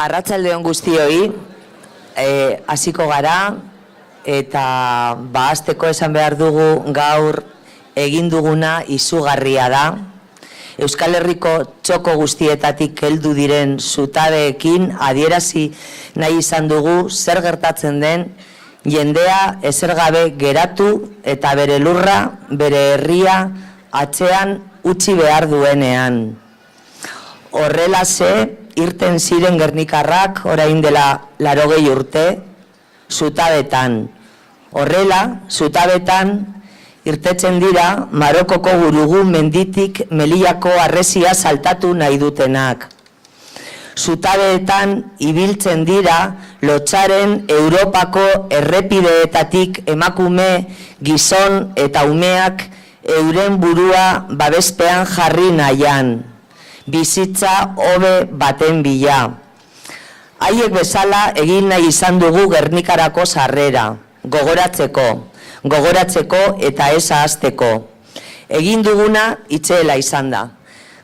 Arratsalde on guztioi, hasiko gara, eta hasteko esan behar dugu gaur egin duguna izugarria da. Euskal Herriko txoko guztietatik heldu diren zutabeekin adierazi nahi izan dugu zer gertatzen den jendea ezer gabe geratu eta bere lurra, bere herria atzean utzi behar duenean. Horrelaxe, irten ziren gernikarrak orain dela 80 urte, zutabetan. Horrela, zutabetan irtetzen dira Marokoko gurugu menditik Melillako harresia saltatu nahi dutenak. Zutabeetan ibiltzen dira lotsaren Europako errepideetatik emakume, gizon eta umeak euren burua babespean jarri nahian. Bizitza hobe baten bila. Haiek bezala egin nahi izan dugu Gernikarako sarrera, gogoratzeko eta ez ahazteko. Egin duguna itxela izan da.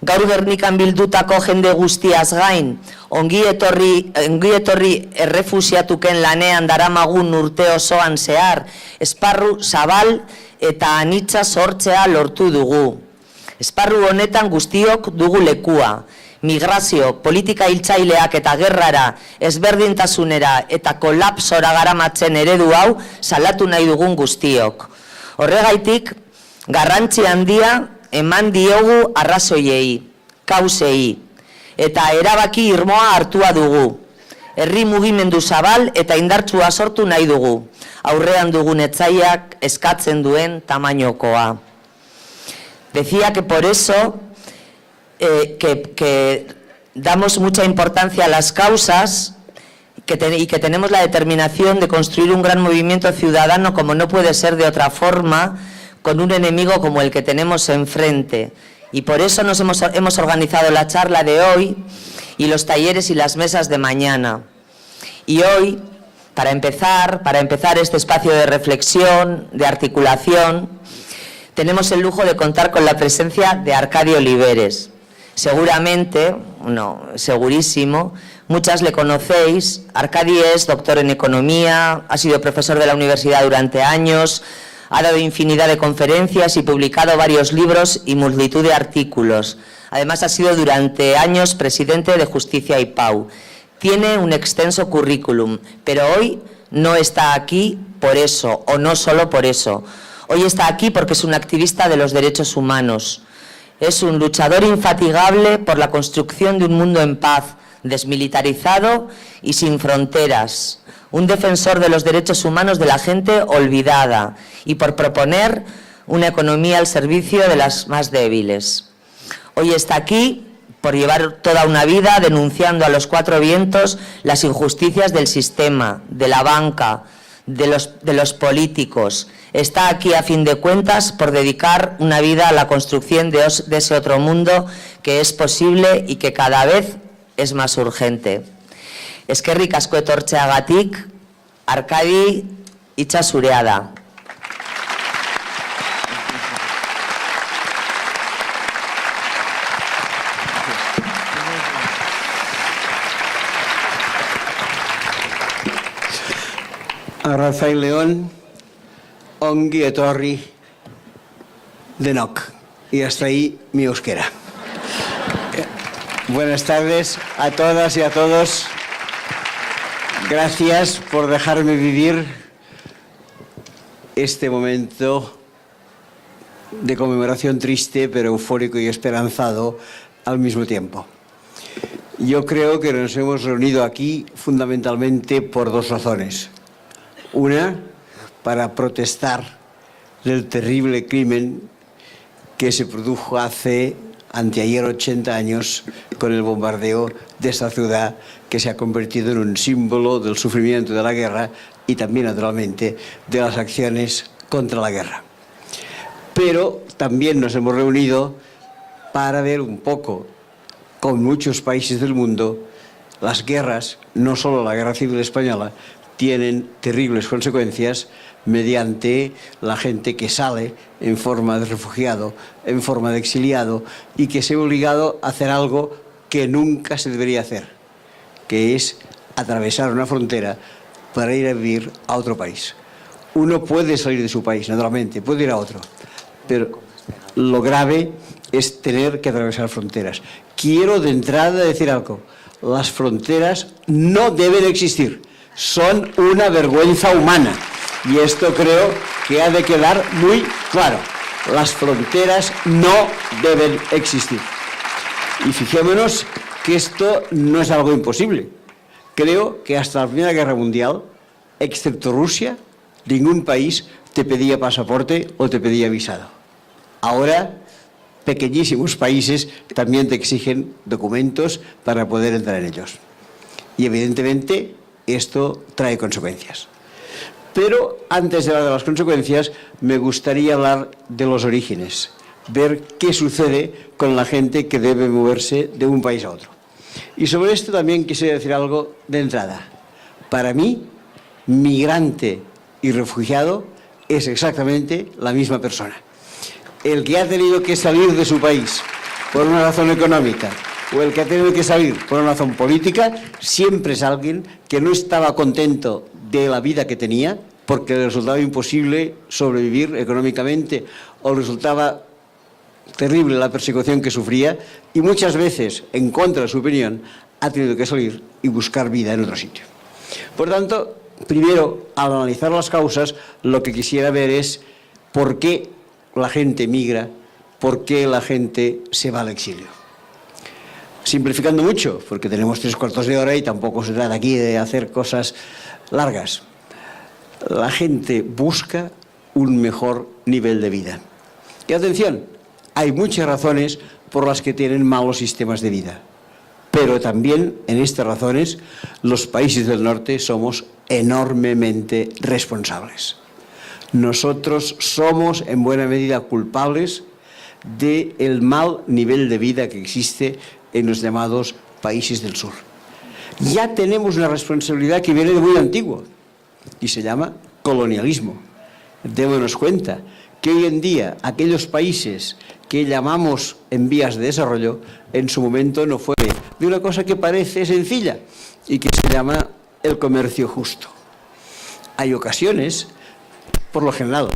Gaur Gernikan bildutako jende guztiaz gain, ongi etorri errefusiatuken lanean daramagun urte osoan zehar, esparru zabal eta anitza sortzea lortu dugu. Esparru honetan guztiok dugu lekua. Migrazio, politika hiltzaileak eta gerrara, ezberdintasunera eta kolapsora garamatzen eredu hau salatu nahi dugun guztiok. Horregaitik, garrantzi handia eman diogu arrazoiei, kausei, eta erabaki irmoa hartua dugu. Herri mugimendu zabal eta indartsua sortu nahi dugu. Aurrean dugun etzaiak eskatzen duen tamainokoa. Decía que por eso que damos mucha importancia a las causas y que tenemos la determinación de construir un gran movimiento ciudadano, como no puede ser de otra forma, con un enemigo como el que tenemos enfrente. Y por eso hemos organizado la charla de hoy y los talleres y las mesas de mañana. Y hoy, para empezar este espacio de reflexión, de articulación, tenemos el lujo de contar con la presencia de Arcadi Oliveres. Seguramente, segurísimo, muchas le conocéis. Arcadi es doctor en economía, ha sido profesor de la universidad durante años, ha dado infinidad de conferencias y publicado varios libros y multitud de artículos. Además, ha sido durante años presidente de Justicia y Pau. Tiene un extenso currículum, pero hoy no está aquí por eso, o no solo por eso. Hoy está aquí porque es un activista de los derechos humanos. Es un luchador infatigable por la construcción de un mundo en paz, desmilitarizado y sin fronteras. Un defensor de los derechos humanos de la gente olvidada y por proponer una economía al servicio de las más débiles. Hoy está aquí por llevar toda una vida denunciando a los cuatro vientos las injusticias del sistema, de la banca, de los políticos. Está aquí, a fin de cuentas, por dedicar una vida a la construcción de ese otro mundo que es posible y que cada vez es más urgente. Eskerrik asko etortzeagatik, Arcadi, hitza zurea da. Arratsalde on, ongi etorri denok. Y hasta ahí mi euskera. Buenas tardes a todas y a todos. Gracias por dejarme vivir este momento de conmemoración triste, pero eufórico y esperanzado al mismo tiempo. Yo creo que nos hemos reunido aquí fundamentalmente por dos razones. Una, para protestar del terrible crimen que se produjo anteayer 80 años con el bombardeo de esta ciudad que se ha convertido en un símbolo del sufrimiento de la guerra y también, naturalmente, de las acciones contra la guerra. Pero también nos hemos reunido para ver un poco, con muchos países del mundo, las guerras, no solo la guerra civil española, tienen terribles consecuencias mediante la gente que sale en forma de refugiado, en forma de exiliado y que se ve obligado a hacer algo que nunca se debería hacer, que es atravesar una frontera para ir a vivir a otro país. Uno puede salir de su país, naturalmente, puede ir a otro, pero lo grave es tener que atravesar fronteras. Quiero de entrada decir algo. Las fronteras no deben existir. Son una vergüenza humana. Y esto creo que ha de quedar muy claro. Las fronteras no deben existir. Y fijémonos que esto no es algo imposible. Creo que hasta la Primera Guerra Mundial, excepto Rusia, ningún país te pedía pasaporte o te pedía visado. Ahora, pequeñísimos países también te exigen documentos para poder entrar en ellos. Y evidentemente esto trae consecuencias. Pero antes de hablar de las consecuencias, me gustaría hablar de los orígenes, ver qué sucede con la gente que debe moverse de un país a otro. Y sobre esto también quisiera decir algo de entrada. Para mí, migrante y refugiado es exactamente la misma persona. El que ha tenido que salir de su país por una razón económica o el que ha tenido que salir por una razón política, siempre es alguien que no estaba contento de la vida que tenía porque le resultaba imposible sobrevivir económicamente o le resultaba terrible la persecución que sufría y muchas veces, en contra de su opinión, ha tenido que salir y buscar vida en otro sitio. Por tanto, primero, al analizar las causas, lo que quisiera ver es por qué la gente migra, por qué la gente se va al exilio. Simplificando mucho, porque tenemos 3/4 de hora y tampoco se trata aquí de hacer cosas largas. La gente busca un mejor nivel de vida. Y atención, hay muchas razones por las que tienen malos sistemas de vida. Pero también en estas razones los países del norte somos enormemente responsables. Nosotros somos en buena medida culpables del mal nivel de vida que existe en los llamados países del sur. Ya tenemos una responsabilidad que viene de muy antiguo y se llama colonialismo. Démonos cuenta que hoy en día aquellos países que llamamos en vías de desarrollo, en su momento no fue de una cosa que parece sencilla y que se llama el comercio justo. Hay ocasiones, por lo general,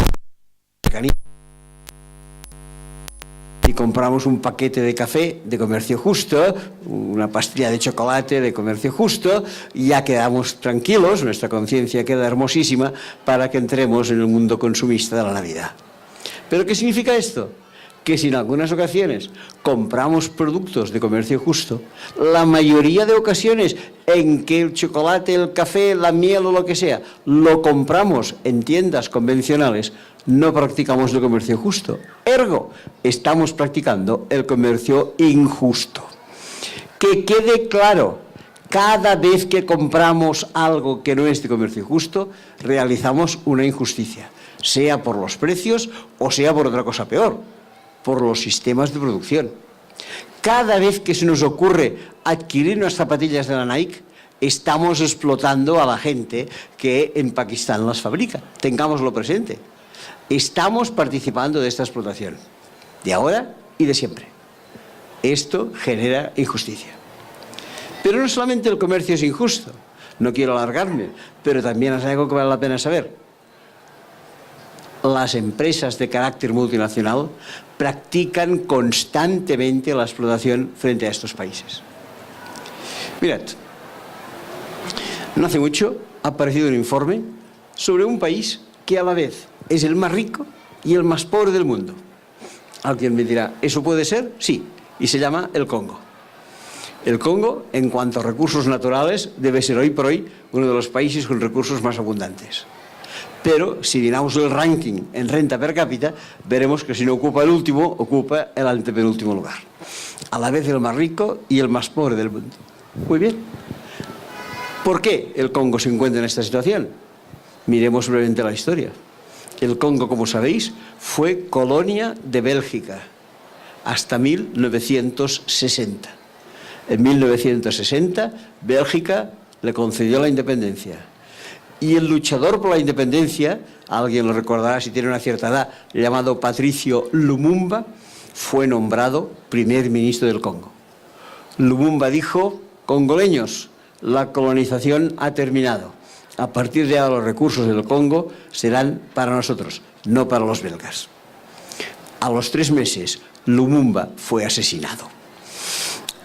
y compramos un paquete de café de comercio justo, una pastilla de chocolate de comercio justo, y ya quedamos tranquilos, nuestra conciencia queda hermosísima para que entremos en el mundo consumista de la Navidad. ¿Pero qué significa esto? Que si en algunas ocasiones compramos productos de comercio justo, la mayoría de ocasiones en que el chocolate, el café, la miel o lo que sea, lo compramos en tiendas convencionales, no practicamos el comercio justo. Ergo, estamos practicando el comercio injusto. Que quede claro, cada vez que compramos algo que no es de comercio justo, realizamos una injusticia, sea por los precios o sea por otra cosa peor, por los sistemas de producción. Cada vez que se nos ocurre adquirir unas zapatillas de la Nike, estamos explotando a la gente que en Pakistán las fabrica. Tengámoslo presente. Estamos participando de esta explotación, de ahora y de siempre. Esto genera injusticia. Pero no solamente el comercio es injusto, no quiero alargarme, pero también es algo que vale la pena saber. Las empresas de carácter multinacional practican constantemente la explotación frente a estos países. Mirad, no hace mucho ha aparecido un informe sobre un país que a la vez es el más rico y el más pobre del mundo. Alguien me dirá, ¿eso puede ser? Sí, y se llama el Congo. El Congo, en cuanto a recursos naturales, debe ser hoy por hoy uno de los países con recursos más abundantes. Pero si miramos el ranking en renta per cápita, veremos que si no ocupa el último, ocupa el antepenúltimo lugar. A la vez el más rico y el más pobre del mundo. Muy bien. ¿Por qué el Congo se encuentra en esta situación? Miremos brevemente la historia. El Congo, como sabéis, fue colonia de Bélgica hasta 1960. En 1960, Bélgica le concedió la independencia. Y el luchador por la independencia, alguien lo recordará si tiene una cierta edad, llamado Patricio Lumumba, fue nombrado primer ministro del Congo. Lumumba dijo, congoleños, la colonización ha terminado. A partir de ahora los recursos del Congo serán para nosotros, no para los belgas. A los 3 meses, Lumumba fue asesinado.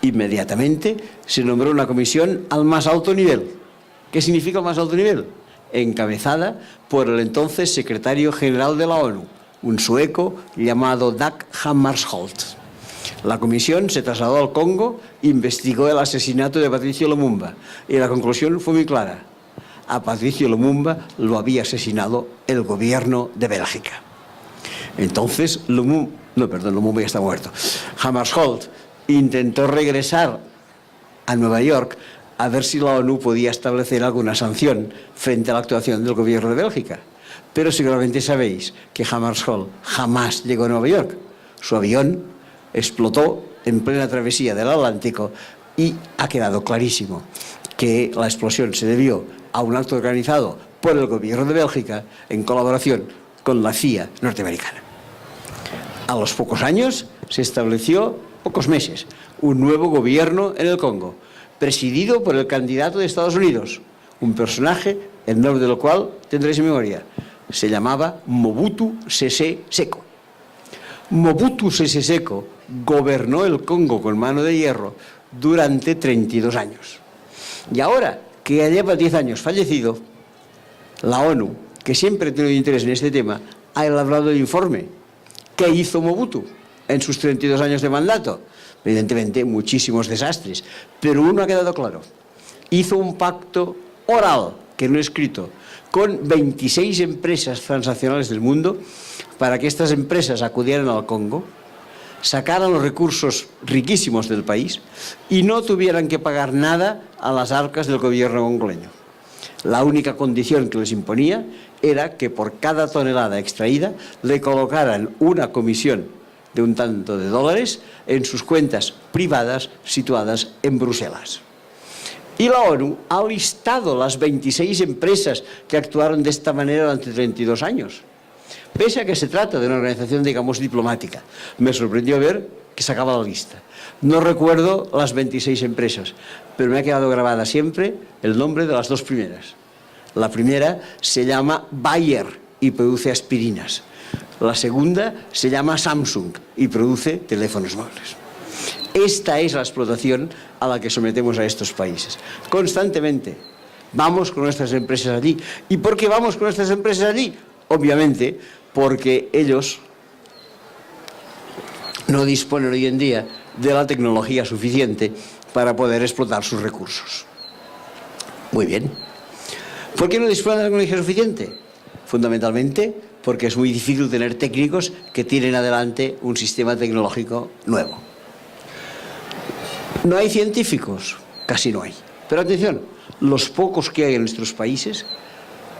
Inmediatamente se nombró una comisión al más alto nivel. ¿Qué significa el más alto nivel? Encabezada por el entonces secretario general de la ONU, un sueco llamado Dag Hammarskjöld. La comisión se trasladó al Congo, investigó el asesinato de Patricio Lumumba y la conclusión fue muy clara. A Patricio Lumumba lo había asesinado el gobierno de Bélgica. Entonces, Lumumba ya está muerto. Hammarskjöld intentó regresar a Nueva York a ver si la ONU podía establecer alguna sanción frente a la actuación del gobierno de Bélgica. Pero seguramente sabéis que Hammarskjöld jamás llegó a Nueva York. Su avión explotó en plena travesía del Atlántico y ha quedado clarísimo que la explosión se debió a un acto organizado por el gobierno de Bélgica en colaboración con la CIA norteamericana. A los pocos años se estableció, pocos meses, un nuevo gobierno en el Congo, presidido por el candidato de Estados Unidos, un personaje, el nombre del cual tendréis en memoria. Se llamaba Mobutu Sese Seko. Mobutu Sese Seko gobernó el Congo con mano de hierro durante 32 años. Y ahora que ya lleva 10 años fallecido, la ONU, que siempre ha tenido interés en este tema, ha elaborado el informe. ¿Qué hizo Mobutu en sus 32 años de mandato? Evidentemente, muchísimos desastres, pero uno ha quedado claro. Hizo un pacto oral, que no escrito, con 26 empresas transnacionales del mundo para que estas empresas acudieran al Congo, sacaran los recursos riquísimos del país y no tuvieran que pagar nada a las arcas del gobierno congoleño. La única condición que les imponía era que por cada tonelada extraída le colocaran una comisión de un tanto de dólares en sus cuentas privadas situadas en Bruselas. Y la ONU ha listado las 26 empresas que actuaron de esta manera durante 32 años. Pese a que se trata de una organización, digamos, diplomática, me sorprendió ver que sacaba la lista. No recuerdo las 26 empresas, pero me ha quedado grabada siempre el nombre de las 2 primeras. La primera se llama Bayer y produce aspirinas. La segunda se llama Samsung y produce teléfonos móviles. Esta es la explotación a la que sometemos a estos países. Constantemente vamos con nuestras empresas allí. ¿Y por qué vamos con nuestras empresas allí? Obviamente porque ellos no disponen hoy en día de la tecnología suficiente para poder explotar sus recursos. Muy bien. ¿Por qué no disponen de la tecnología suficiente? Fundamentalmente porque es muy difícil tener técnicos que tiren adelante un sistema tecnológico nuevo. ¿No hay científicos? Casi no hay. Pero atención, los pocos que hay en nuestros países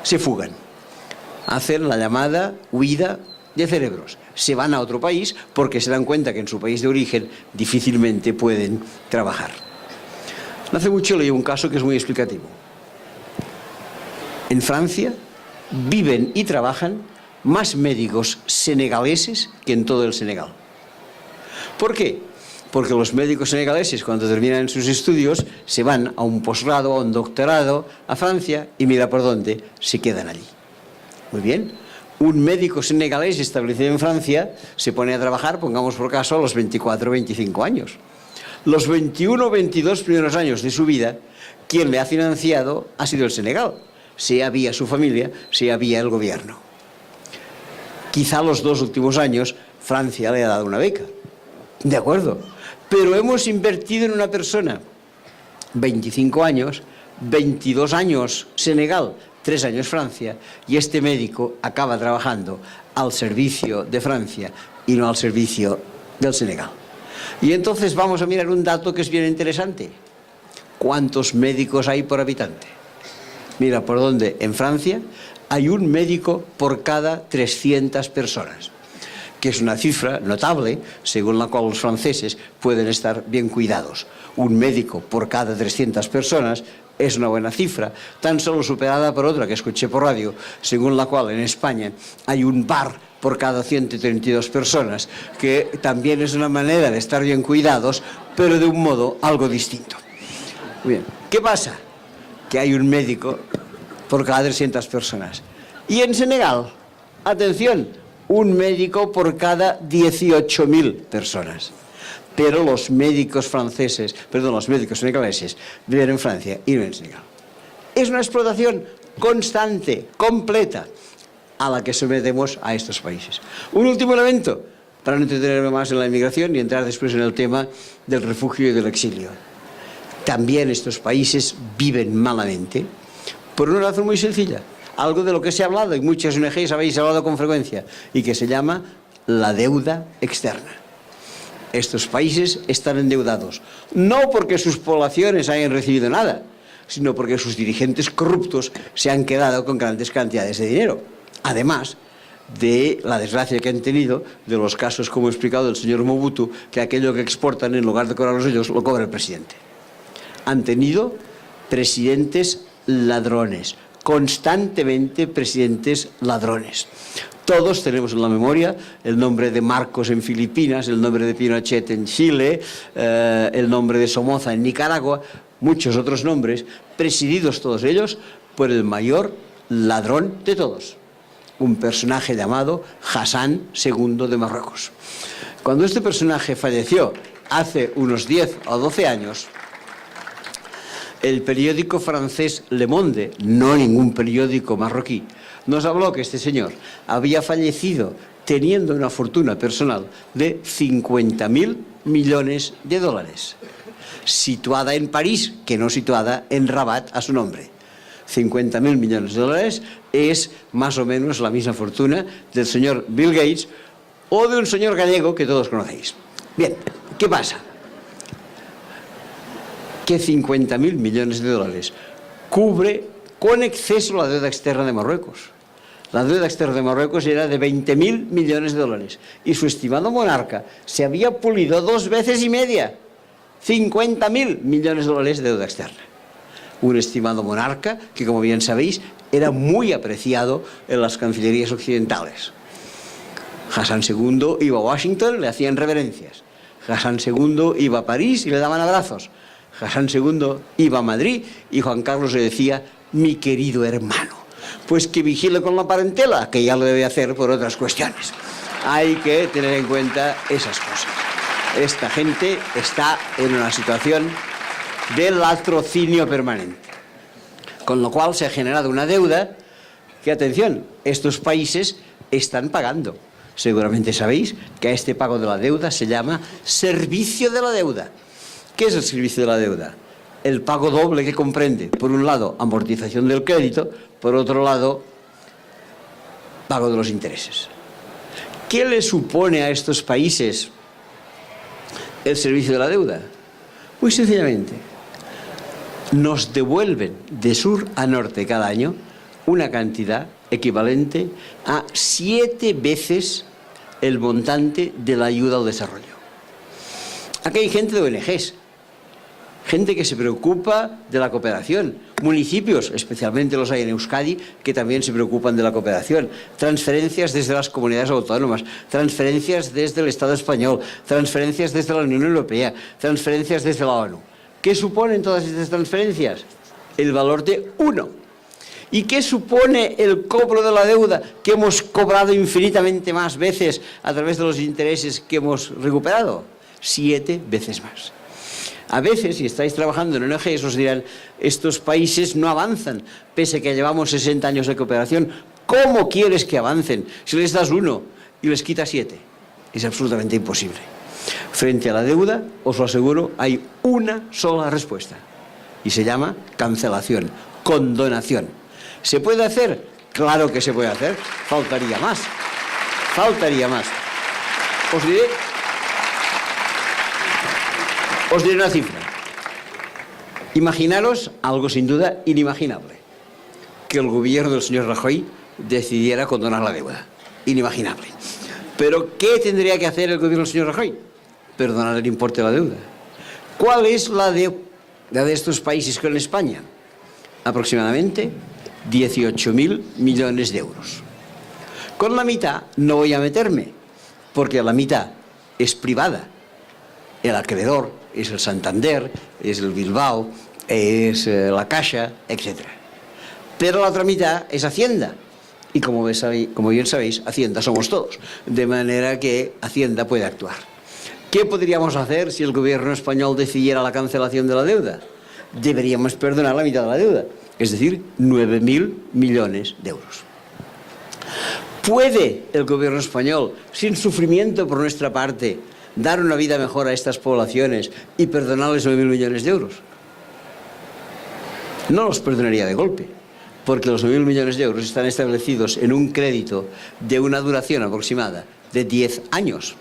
se fugan. Hacen la llamada huida de cerebros. Se van a otro país porque se dan cuenta que en su país de origen difícilmente pueden trabajar. No hace mucho leí un caso que es muy explicativo. En Francia viven y trabajan más médicos senegaleses que en todo el Senegal. ¿Por qué? Porque los médicos senegaleses, cuando terminan sus estudios, se van a un posgrado, a un doctorado, a Francia, y mira por dónde se quedan allí. Muy bien. Un médico senegalés establecido en Francia se pone a trabajar, pongamos por caso, a los 24 o 25 años. Los 21 o 22 primeros años de su vida, quien le ha financiado ha sido el Senegal, sea vía su familia, sea vía el gobierno. Quizá los 2 últimos años Francia le ha dado una beca. De acuerdo. Pero hemos invertido en una persona. 25 años, 22 años Senegal, 3 años Francia, y este médico acaba trabajando al servicio de Francia y no al servicio del Senegal. Y entonces vamos a mirar un dato que es bien interesante. ¿Cuántos médicos hay por habitante? Mira por dónde en Francia hay un médico por cada 300 personas, que es una cifra notable, según la cual los franceses pueden estar bien cuidados. Un médico por cada 300 personas es una buena cifra, tan solo superada por otra que escuché por radio, según la cual en España hay un bar por cada 132 personas, que también es una manera de estar bien cuidados, pero de un modo algo distinto. Bien, ¿qué pasa? que hay un médico por cada 300 personas. Y en Senegal, atención, un médico por cada 18.000 personas. Pero los médicos senegaleses viven en Francia y no en Senegal. Es una explotación constante, completa, a la que sometemos a estos países. Un último elemento, para no entretenerme más en la inmigración y entrar después en el tema del refugio y del exilio. También estos países viven malamente por una razón muy sencilla, algo de lo que se ha hablado y muchas ONGs habéis hablado con frecuencia, y que se llama la deuda externa. Estos países están endeudados, no porque sus poblaciones hayan recibido nada, sino porque sus dirigentes corruptos se han quedado con grandes cantidades de dinero. Además de la desgracia que han tenido de los casos, como he explicado, del señor Mobutu, que aquello que exportan, en lugar de cobrarlos ellos, lo cobra el presidente. Han tenido presidentes ladrones, constantemente presidentes ladrones. Todos tenemos en la memoria el nombre de Marcos en Filipinas, el nombre de Pinochet en Chile, el nombre de Somoza en Nicaragua, muchos otros nombres, presididos todos ellos por el mayor ladrón de todos, un personaje llamado Hassan II de Marruecos. Cuando este personaje falleció hace unos 10 o 12 años, el periódico francés Le Monde, no ningún periódico marroquí, nos habló que este señor había fallecido teniendo una fortuna personal de 50.000 millones de dólares, situada en París, que no situada en Rabat a su nombre. 50.000 millones de dólares es más o menos la misma fortuna del señor Bill Gates o de un señor gallego que todos conocéis. Bien, ¿qué pasa? Que 50.000 millones de dólares cubre con exceso la deuda externa de Marruecos. La deuda externa de Marruecos era de 20.000 millones de dólares y su estimado monarca se había pulido 2 veces y media. 50.000 millones de dólares de deuda externa. Un estimado monarca que, como bien sabéis, era muy apreciado en las cancillerías occidentales. Hassan II iba a Washington, le hacían reverencias. Hassan II iba a París y le daban abrazos. Hassan II iba a Madrid y Juan Carlos le decía, mi querido hermano. Pues que vigile con la parentela, que ya lo debe hacer por otras cuestiones. Hay que tener en cuenta esas cosas. Esta gente está en una situación de latrocinio permanente, con lo cual se ha generado una deuda que, atención, estos países están pagando. Seguramente sabéis que a este pago de la deuda se llama servicio de la deuda. ¿Qué es el servicio de la deuda? El pago doble que comprende, por un lado, amortización del crédito, por otro lado, pago de los intereses. ¿Qué le supone a estos países el servicio de la deuda? Muy sencillamente, nos devuelven de sur a norte cada año una cantidad equivalente a 7 veces el montante de la ayuda al desarrollo. Aquí hay gente de ONGs, gente que se preocupa de la cooperación, municipios, especialmente los hay en Euskadi, que también se preocupan de la cooperación, transferencias desde las comunidades autónomas, transferencias desde el Estado español, transferencias desde la Unión Europea, transferencias desde la ONU. ¿Qué suponen todas estas transferencias? El valor de 1. ¿Y qué supone el cobro de la deuda que hemos cobrado infinitamente más veces a través de los intereses que hemos recuperado? 7 veces más. A veces, si estáis trabajando en ONGs, os dirán, estos países no avanzan, pese a que llevamos 60 años de cooperación. ¿Cómo quieres que avancen si les das 1 y les quitas 7? Es absolutamente imposible. Frente a la deuda, os lo aseguro, hay una sola respuesta. Y se llama cancelación, condonación. ¿Se puede hacer? Claro que se puede hacer. Faltaría más. Faltaría más. Os diré una cifra. Imaginaros algo sin duda inimaginable. Que el gobierno del señor Rajoy decidiera condonar la deuda. Inimaginable. Pero ¿qué tendría que hacer el gobierno del señor Rajoy? Perdonar el importe de la deuda. ¿Cuál es la deuda de estos países con España? Aproximadamente 18.000 millones de euros. Con la mitad no voy a meterme, porque la mitad es privada. El acreedor es el Santander, es el Bilbao, es la Caixa, etc. Pero la otra mitad es Hacienda. Y como bien sabéis, Hacienda somos todos. De manera que Hacienda puede actuar. ¿Qué podríamos hacer si el gobierno español decidiera la cancelación de la deuda? Deberíamos perdonar la mitad de la deuda, es decir, 9.000 millones de euros. ¿Puede el gobierno español, sin sufrimiento por nuestra parte, dar una vida mejor a estas poblaciones y perdonarles 9.000 millones de euros? No los perdonaría de golpe, porque los 9.000 millones de euros están establecidos en un crédito de una duración aproximada de 10 años,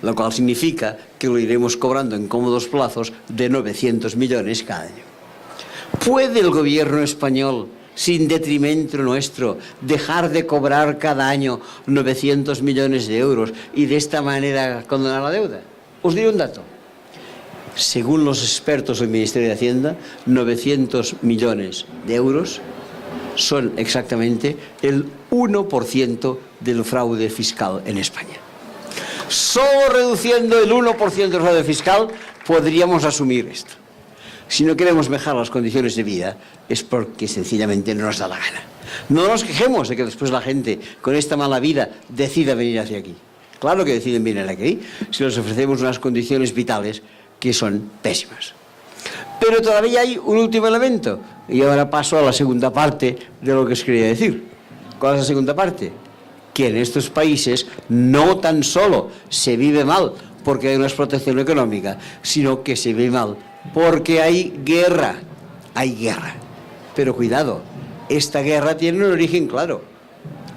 lo cual significa que lo iremos cobrando en cómodos plazos de 900 millones cada año. ¿Puede el gobierno español, sin detrimento nuestro, dejar de cobrar cada año 900 millones de euros y de esta manera condonar la deuda? Os diré un dato. Según los expertos del Ministerio de Hacienda, 900 millones de euros son exactamente el 1% del fraude fiscal en España. Solo reduciendo el 1% del fraude fiscal podríamos asumir esto. Si no queremos mejorar las condiciones de vida es porque sencillamente no nos da la gana. No nos quejemos de que después la gente con esta mala vida decida venir hacia aquí. Claro que deciden venir aquí si les ofrecemos unas condiciones vitales que son pésimas. Pero todavía hay un último elemento y ahora paso a la segunda parte de lo que os quería decir. ¿Cuál es la segunda parte? Que en estos países no tan solo se vive mal porque hay una explotación económica, sino que se vive mal porque hay guerra. Hay guerra. Pero cuidado, esta guerra tiene un origen claro.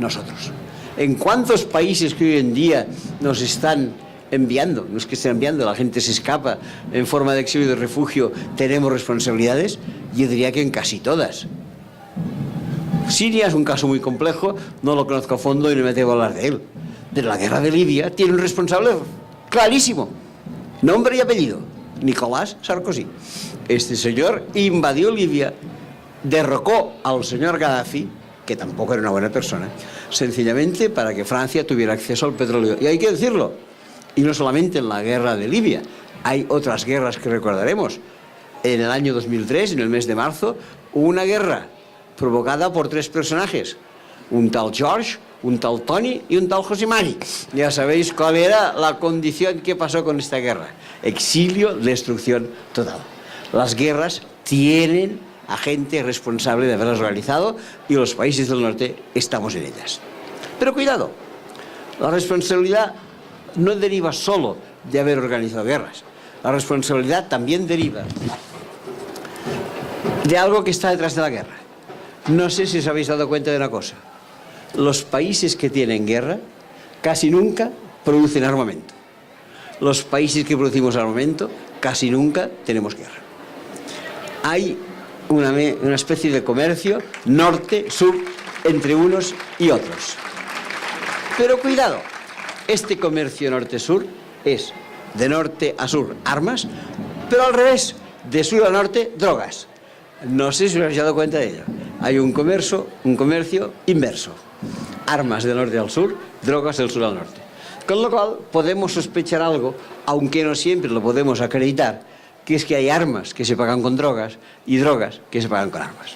Nosotros. ¿En cuántos países que hoy en día nos están enviando? No es que estén enviando, la gente se escapa en forma de exilio y de refugio, ¿tenemos responsabilidades? Yo diría que en casi todas. Siria es un caso muy complejo, no lo conozco a fondo y no me atrevo a hablar de él. Pero la guerra de Libia tiene un responsable clarísimo. Nombre y apellido: Nicolás Sarkozy. Este señor invadió Libia, derrocó al señor Gaddafi, que tampoco era una buena persona, sencillamente para que Francia tuviera acceso al petróleo. Y hay que decirlo, y no solamente en la guerra de Libia, hay otras guerras que recordaremos. En el año 2003, en el mes de marzo, hubo una guerra provocada por 3 personajes, un tal George, un tal Tony y un tal José Mari. Ya sabéis cuál era la condición que pasó con esta guerra: exilio, destrucción total. Las guerras tienen a gente responsable de haberlas realizado y los países del norte estamos en ellas. Pero cuidado, la responsabilidad no deriva solo de haber organizado guerras. La responsabilidad también deriva de algo que está detrás de la guerra. No sé si os habéis dado cuenta de una cosa. Los países que tienen guerra casi nunca producen armamento. Los países que producimos armamento casi nunca tenemos guerra. Hay una especie de comercio norte-sur entre unos y otros. Pero cuidado, este comercio norte-sur es de norte a sur armas, pero al revés, de sur a norte drogas. No sé si os habéis dado cuenta de ello. Hay un comercio inverso. Armas del norte al sur, drogas del sur al norte. Con lo cual podemos sospechar algo, aunque no siempre lo podemos acreditar, que es que hay armas que se pagan con drogas y drogas que se pagan con armas.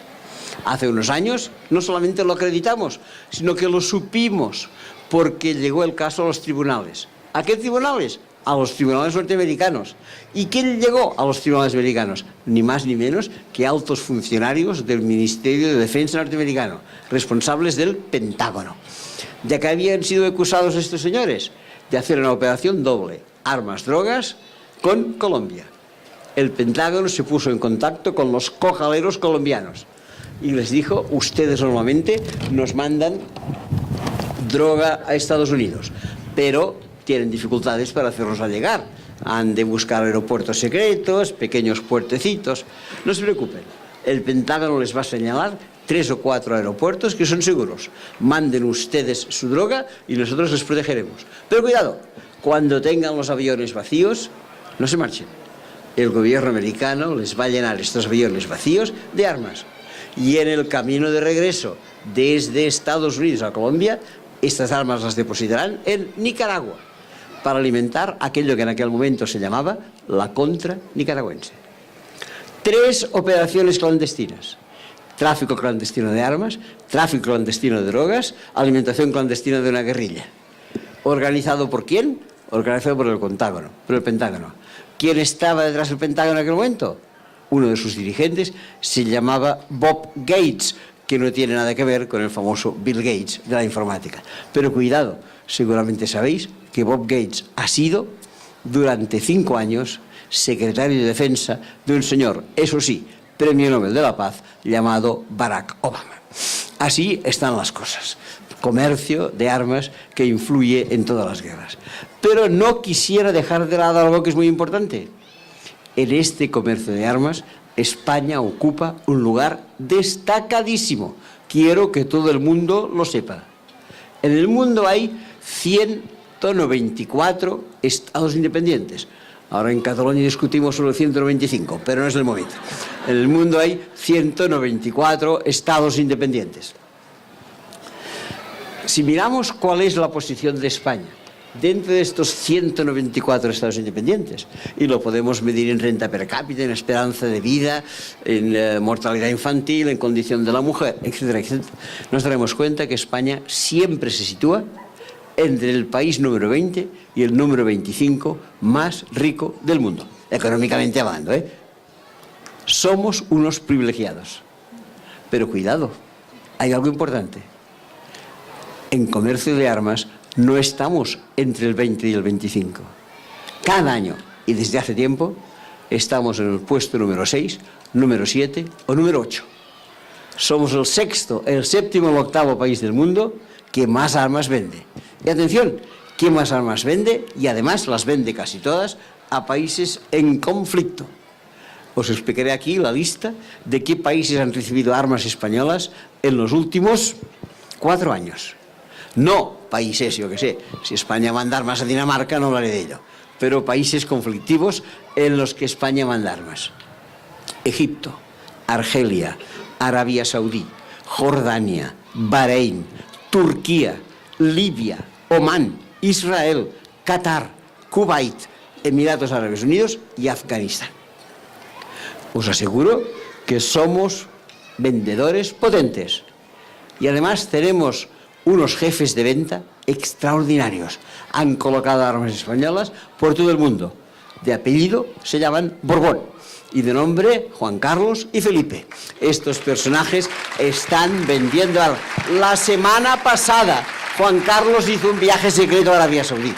Hace unos años no solamente lo acreditamos, sino que lo supimos, porque llegó el caso a los tribunales. ¿A qué tribunales? A los tribunales norteamericanos. ¿Y quién llegó a los tribunales americanos? Ni más ni menos que altos funcionarios del Ministerio de Defensa norteamericano, responsables del Pentágono. ¿De qué habían sido acusados estos señores? De hacer una operación doble: armas, drogas, con Colombia. El Pentágono se puso en contacto con los cojaleros colombianos y les dijo: ustedes normalmente nos mandan droga a Estados Unidos, pero tienen dificultades para hacernosla llegar. Han de buscar aeropuertos secretos, pequeños puertecitos. No se preocupen, el Pentágono les va a señalar 3 o 4 aeropuertos que son seguros. Manden ustedes su droga y nosotros les protegeremos. Pero cuidado, cuando tengan los aviones vacíos, no se marchen. El gobierno americano les va a llenar estos aviones vacíos de armas. Y en el camino de regreso desde Estados Unidos a Colombia, estas armas las depositarán en Nicaragua para alimentar aquello que en aquel momento se llamaba la contra nicaragüense. 3 operaciones clandestinas: tráfico clandestino de armas, tráfico clandestino de drogas, alimentación clandestina de una guerrilla. ¿Organizado por quién? Organizado por el Pentágono. ¿Quién estaba detrás del Pentágono en aquel momento? Uno de sus dirigentes se llamaba Bob Gates, que no tiene nada que ver con el famoso Bill Gates de la informática. Pero cuidado, seguramente sabéis que Bob Gates ha sido durante 5 años secretario de Defensa de un señor, eso sí, Premio Nobel de la Paz, llamado Barack Obama. Así están las cosas. Comercio de armas que influye en todas las guerras. Pero no quisiera dejar de lado algo que es muy importante. En este comercio de armas, España ocupa un lugar destacadísimo. Quiero que todo el mundo lo sepa. En el mundo hay 194 estados independientes. Ahora en Cataluña discutimos sobre 195, pero no es el momento. En el mundo hay 194 estados independientes. Si miramos cuál es la posición de España dentro de estos 194 estados independientes, y lo podemos medir en renta per cápita, en esperanza de vida, en mortalidad infantil, en condición de la mujer, etcétera, etcétera, nos daremos cuenta que España siempre se sitúa entre el país número 20 y el número 25 más rico del mundo, económicamente hablando, ¿eh? Somos unos privilegiados. Pero cuidado, hay algo importante. En comercio de armas no estamos entre el 20 y el 25. Cada año, y desde hace tiempo, estamos en el puesto número 6, número 7 o número 8. Somos el sexto, el séptimo o el octavo país del mundo que más armas vende. Y atención, que más armas vende, y además las vende casi todas, a países en conflicto. Os explicaré aquí la lista de qué países han recibido armas españolas en los últimos 4 años. No países, yo que sé, si España manda armas a Dinamarca no hablaré de ello, pero países conflictivos en los que España manda armas. Egipto, Argelia, Arabia Saudí, Jordania, Bahrein, Turquía, Libia, Omán, Israel, Qatar, Kuwait, Emiratos Árabes Unidos y Afganistán. Os aseguro que somos vendedores potentes y además tenemos unos jefes de venta extraordinarios. Han colocado armas españolas por todo el mundo. De apellido se llaman Borbón y de nombre Juan Carlos y Felipe. Estos personajes están vendiendo armas. La semana pasada Juan Carlos hizo un viaje secreto a Arabia Saudí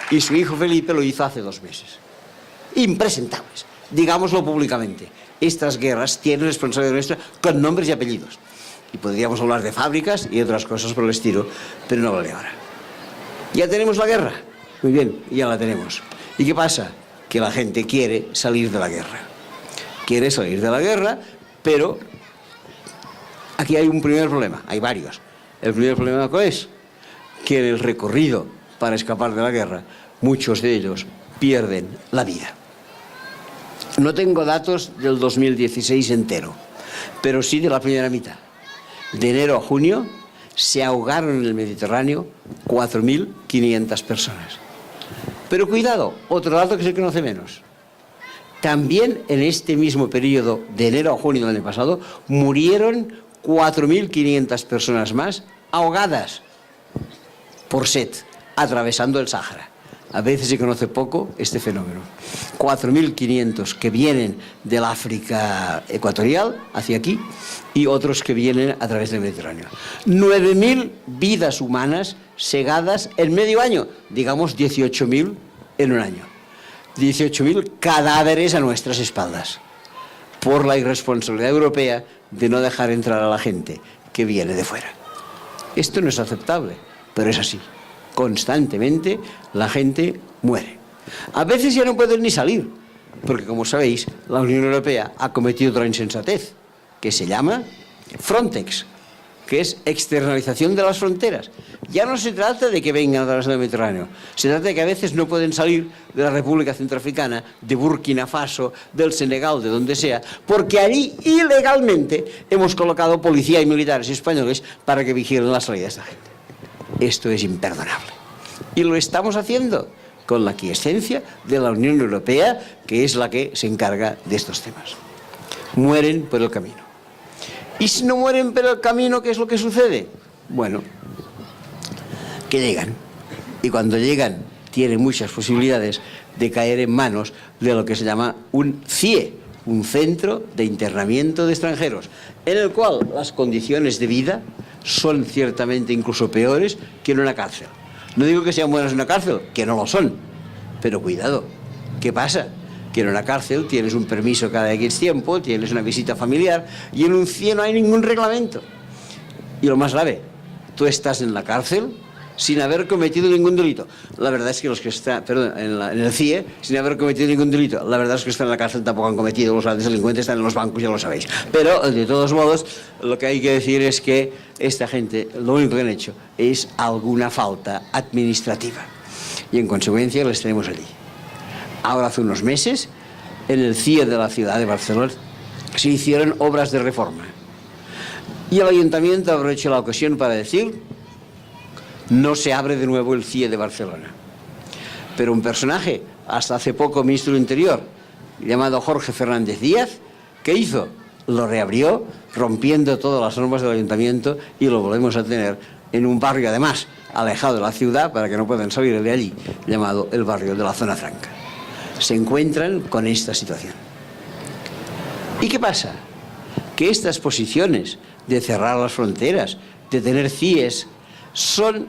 y su hijo Felipe lo hizo hace 2 meses. Impresentables, digámoslo públicamente. Estas guerras tienen responsabilidad nuestra con nombres y apellidos. Y podríamos hablar de fábricas y otras cosas por el estilo, pero no vale ahora. ¿Ya tenemos la guerra? Muy bien, ya la tenemos. ¿Y qué pasa? Que la gente quiere salir de la guerra. Quiere salir de la guerra, pero aquí hay un primer problema, hay varios. El primer problema, ¿cuál es? Que en el recorrido para escapar de la guerra, muchos de ellos pierden la vida. No tengo datos del 2016 entero, pero sí de la primera mitad. De enero a junio se ahogaron en el Mediterráneo 4.500 personas. Pero cuidado, otro dato que se conoce menos. También en este mismo periodo de enero a junio del año pasado murieron 4.500 personas más ahogadas por sed, atravesando el Sáhara. A veces se conoce poco este fenómeno. 4.500 que vienen del África ecuatorial hacia aquí y otros que vienen a través del Mediterráneo. 9.000 vidas humanas segadas en medio año, digamos 18.000 en un año. 18.000 cadáveres a nuestras espaldas por la irresponsabilidad europea de no dejar entrar a la gente que viene de fuera. Esto no es aceptable, pero es así. Constantemente la gente muere. A veces ya no pueden ni salir, porque como sabéis, la Unión Europea ha cometido otra insensatez, que se llama Frontex, que es externalización de las fronteras. Ya no se trata de que vengan a través del Mediterráneo, se trata de que a veces no pueden salir de la República Centroafricana, de Burkina Faso, del Senegal, de donde sea, porque allí ilegalmente hemos colocado policía y militares españoles para que vigilen la salida de esta gente. Esto es imperdonable. Y lo estamos haciendo con la aquiescencia de la Unión Europea, que es la que se encarga de estos temas. mueren por el camino. Y si no mueren por el camino, ¿qué es lo que sucede? Bueno, que llegan. Y cuando llegan, tienen muchas posibilidades de caer en manos de lo que se llama un CIE, un centro de internamiento de extranjeros, en el cual las condiciones de vida son ciertamente incluso peores que en una cárcel. No digo que sean buenas en una cárcel, que no lo son, pero cuidado, ¿qué pasa? Que en una cárcel tienes un permiso cada X tiempo, tienes una visita familiar, y en un CIE no hay ningún reglamento. Y lo más grave, tú estás en la cárcel sin haber cometido ningún delito. La verdad es que los que están, en el CIE, sin haber cometido ningún delito, la verdad es que los que están en la cárcel tampoco han cometido, los grandes delincuentes están en los bancos, ya lo sabéis. Pero, de todos modos, lo que hay que decir es que esta gente, lo único que han hecho es alguna falta administrativa. Y en consecuencia les tenemos allí. Ahora, hace unos meses, en el CIE de la ciudad de Barcelona, se hicieron obras de reforma. Y el ayuntamiento aprovechó la ocasión para decir: no se abre de nuevo el CIE de Barcelona. Pero un personaje, hasta hace poco ministro del Interior, llamado Jorge Fernández Díaz, ¿qué hizo? Lo reabrió, rompiendo todas las normas del ayuntamiento, y lo volvemos a tener en un barrio, además, alejado de la ciudad, para que no puedan salir de allí, llamado el barrio de la Zona Franca. Se encuentran con esta situación. ¿Y qué pasa? Que estas posiciones de cerrar las fronteras, de tener CIEs, son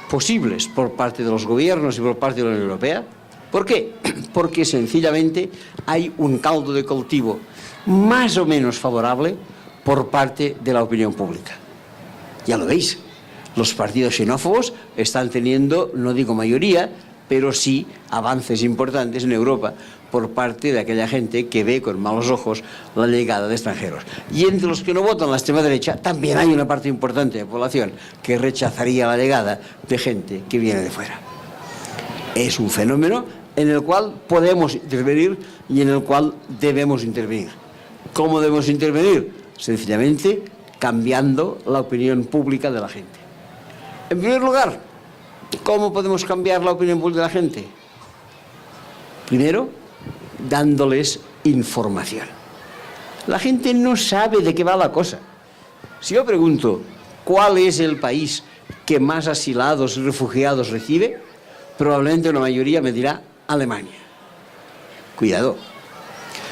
posibles por parte de los gobiernos y por parte de la Unión Europea. ¿Por qué? Porque sencillamente hay un caldo de cultivo más o menos favorable por parte de la opinión pública. Ya lo veis, los partidos xenófobos están teniendo, no digo mayoría, pero sí avances importantes en Europa por parte de aquella gente que ve con malos ojos la llegada de extranjeros. Y entre los que no votan la extrema derecha también hay una parte importante de la población que rechazaría la llegada de gente que viene de fuera. Es un fenómeno en el cual podemos intervenir y en el cual debemos intervenir. ¿Cómo debemos intervenir? Sencillamente cambiando la opinión pública de la gente. En primer lugar, ¿cómo podemos cambiar la opinión pública de la gente? Primero, dándoles información. La gente no sabe de qué va la cosa. Si yo pregunto, ¿cuál es el país que más asilados y refugiados recibe? Probablemente una mayoría me dirá Alemania. Cuidado.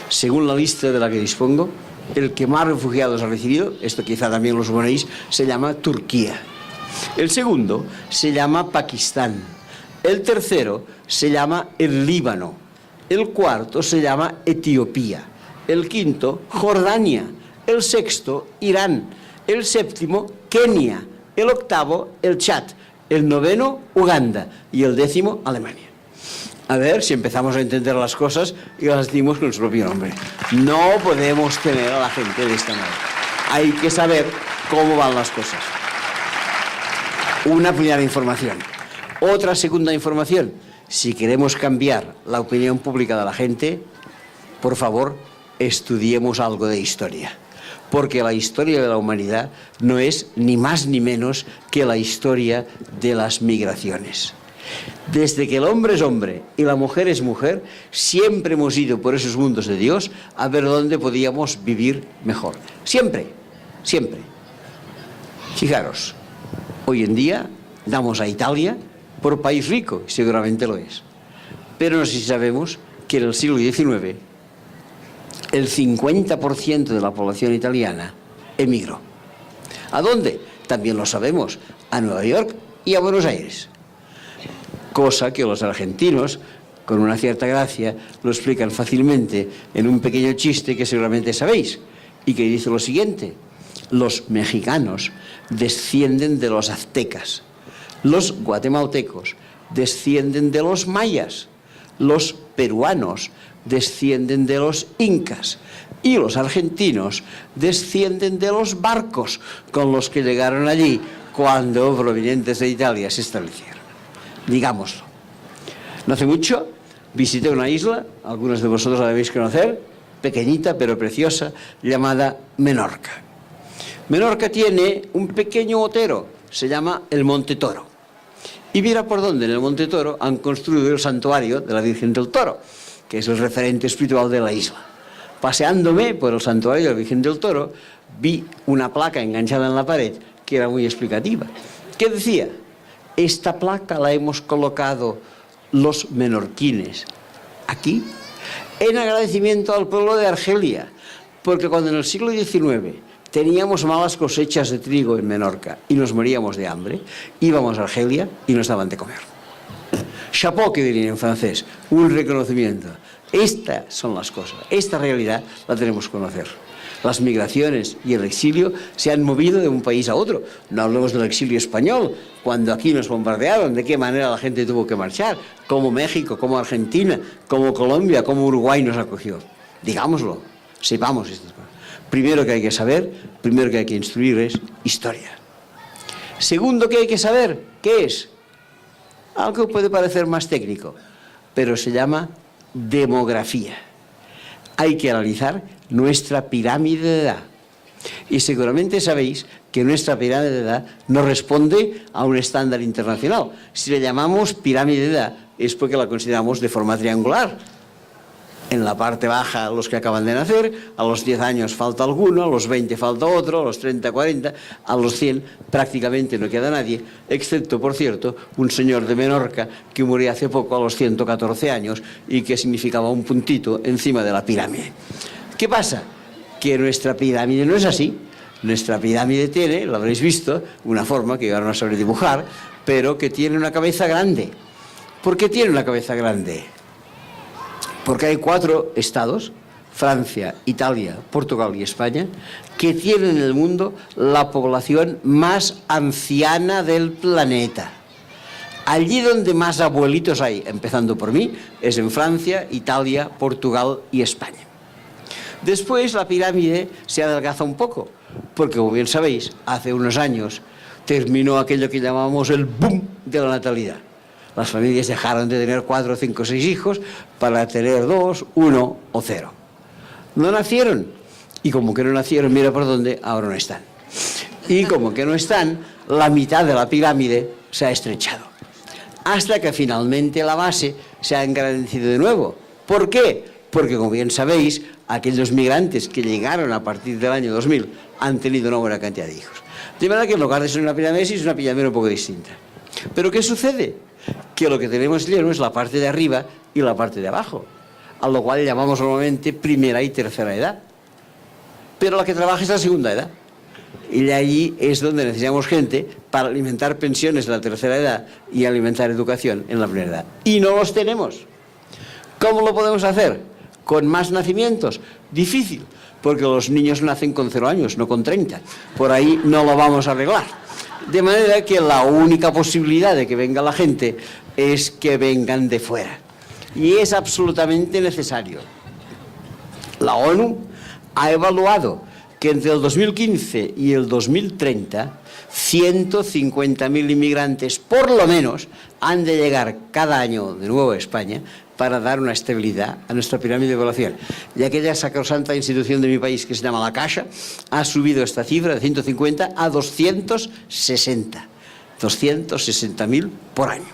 Según la lista de la que dispongo, el que más refugiados ha recibido, esto quizá también lo suponéis, se llama Turquía. El segundo se llama Pakistán. El tercero se llama el Líbano. El cuarto se llama Etiopía. El quinto, Jordania. El sexto, Irán. El séptimo, Kenia. El octavo, el Chad. El noveno, Uganda. Y el décimo, Alemania. A ver si empezamos a entender las cosas y las decimos con su propio nombre. No podemos tener a la gente de esta manera. Hay que saber cómo van las cosas. Una primera información. Otra segunda información. Si queremos cambiar la opinión pública de la gente, por favor, estudiemos algo de historia. Porque la historia de la humanidad no es ni más ni menos que la historia de las migraciones. Desde que el hombre es hombre y la mujer es mujer, siempre hemos ido por esos mundos de Dios a ver dónde podíamos vivir mejor. Siempre, siempre. Fijaros, hoy en día damos a Italia por país rico, y seguramente lo es. Pero no sé si sabemos que en el siglo XIX el 50% de la población italiana emigró. ¿A dónde? También lo sabemos, a Nueva York y a Buenos Aires. Cosa que los argentinos, con una cierta gracia, lo explican fácilmente en un pequeño chiste que seguramente sabéis, y que dice lo siguiente: los mexicanos descienden de los aztecas, los guatemaltecos descienden de los mayas, los peruanos descienden de los incas y los argentinos descienden de los barcos con los que llegaron allí cuando provenientes de Italia se establecieron. Digámoslo. No hace mucho visité una isla, algunos de vosotros la debéis conocer, pequeñita pero preciosa, llamada Menorca. Menorca tiene un pequeño otero, se llama el Monte Toro. Y mira por dónde en el Monte Toro han construido el santuario de la Virgen del Toro, que es el referente espiritual de la isla. paseándome por el santuario de la Virgen del Toro, vi una placa enganchada en la pared que era muy explicativa. ¿Qué decía? Esta placa la hemos colocado los menorquines aquí en agradecimiento al pueblo de Argelia, porque cuando en el siglo XIX teníamos malas cosechas de trigo en Menorca y nos moríamos de hambre, íbamos a Argelia y nos daban de comer. Chapeau, que dirían en francés, un reconocimiento. Estas son las cosas, esta realidad la tenemos que conocer. Las migraciones y el exilio se han movido de un país a otro. No hablemos del exilio español, cuando aquí nos bombardearon, de qué manera la gente tuvo que marchar, como México, como Argentina, como Colombia, como Uruguay nos acogió. Digámoslo, sepamos estas cosas. Primero que hay que saber, primero que hay que instruir es historia. Segundo que hay que saber, ¿qué es? Algo que puede parecer más técnico, pero se llama demografía. Hay que analizar nuestra pirámide de edad. Y seguramente sabéis que nuestra pirámide de edad no responde a un estándar internacional. Si le llamamos pirámide de edad es porque la consideramos de forma triangular. En la parte baja los que acaban de nacer, a los 10 años falta alguno, a los 20 falta otro, a los 30, 40, a los 100 prácticamente no queda nadie, excepto, por cierto, un señor de Menorca que murió hace poco a los 114 años y que significaba un puntito encima de la pirámide. ¿Qué pasa? Que nuestra pirámide no es así. Nuestra pirámide tiene, lo habréis visto, una forma que yo ahora no sabré dibujar, pero que tiene una cabeza grande. ¿Por qué tiene una cabeza grande? Porque hay 4 estados, Francia, Italia, Portugal y España, que tienen en el mundo la población más anciana del planeta. Allí donde más abuelitos hay, empezando por mí, es en Francia, Italia, Portugal y España. Después la pirámide se adelgaza un poco, porque como bien sabéis, hace unos años terminó aquello que llamamos el boom de la natalidad. Las familias dejaron de tener 4, 5, 6 hijos para tener 2, 1 o 0. No nacieron. Y como que no nacieron, mira por dónde, ahora no están. Y como que no están, la mitad de la pirámide se ha estrechado. Hasta que finalmente la base se ha engrandecido de nuevo. ¿Por qué? Porque como bien sabéis, aquellos migrantes que llegaron a partir del año 2000 han tenido una buena cantidad de hijos. De manera que en lugar de ser una pirámide, es una pirámide un poco distinta. ¿Pero qué sucede? Que lo que tenemos lleno es la parte de arriba y la parte de abajo, a lo cual llamamos normalmente primera y tercera edad. Pero la que trabaja es la segunda edad. Y de allí es donde necesitamos gente para alimentar pensiones de la tercera edad y alimentar educación en la primera edad. Y no los tenemos. ¿Cómo lo podemos hacer? ¿Con más nacimientos? Difícil, porque los niños nacen con 0 años, no con 30. Por ahí no lo vamos a arreglar. De manera que la única posibilidad de que venga la gente es que vengan de fuera. Y es absolutamente necesario. La ONU ha evaluado que entre el 2015 y el 2030, 150.000 inmigrantes, por lo menos, han de llegar cada año de nuevo a España para dar una estabilidad a nuestra pirámide de población. Y aquella sacrosanta institución de mi país que se llama La Caixa ha subido esta cifra de 150 a 260. 260.000 por año.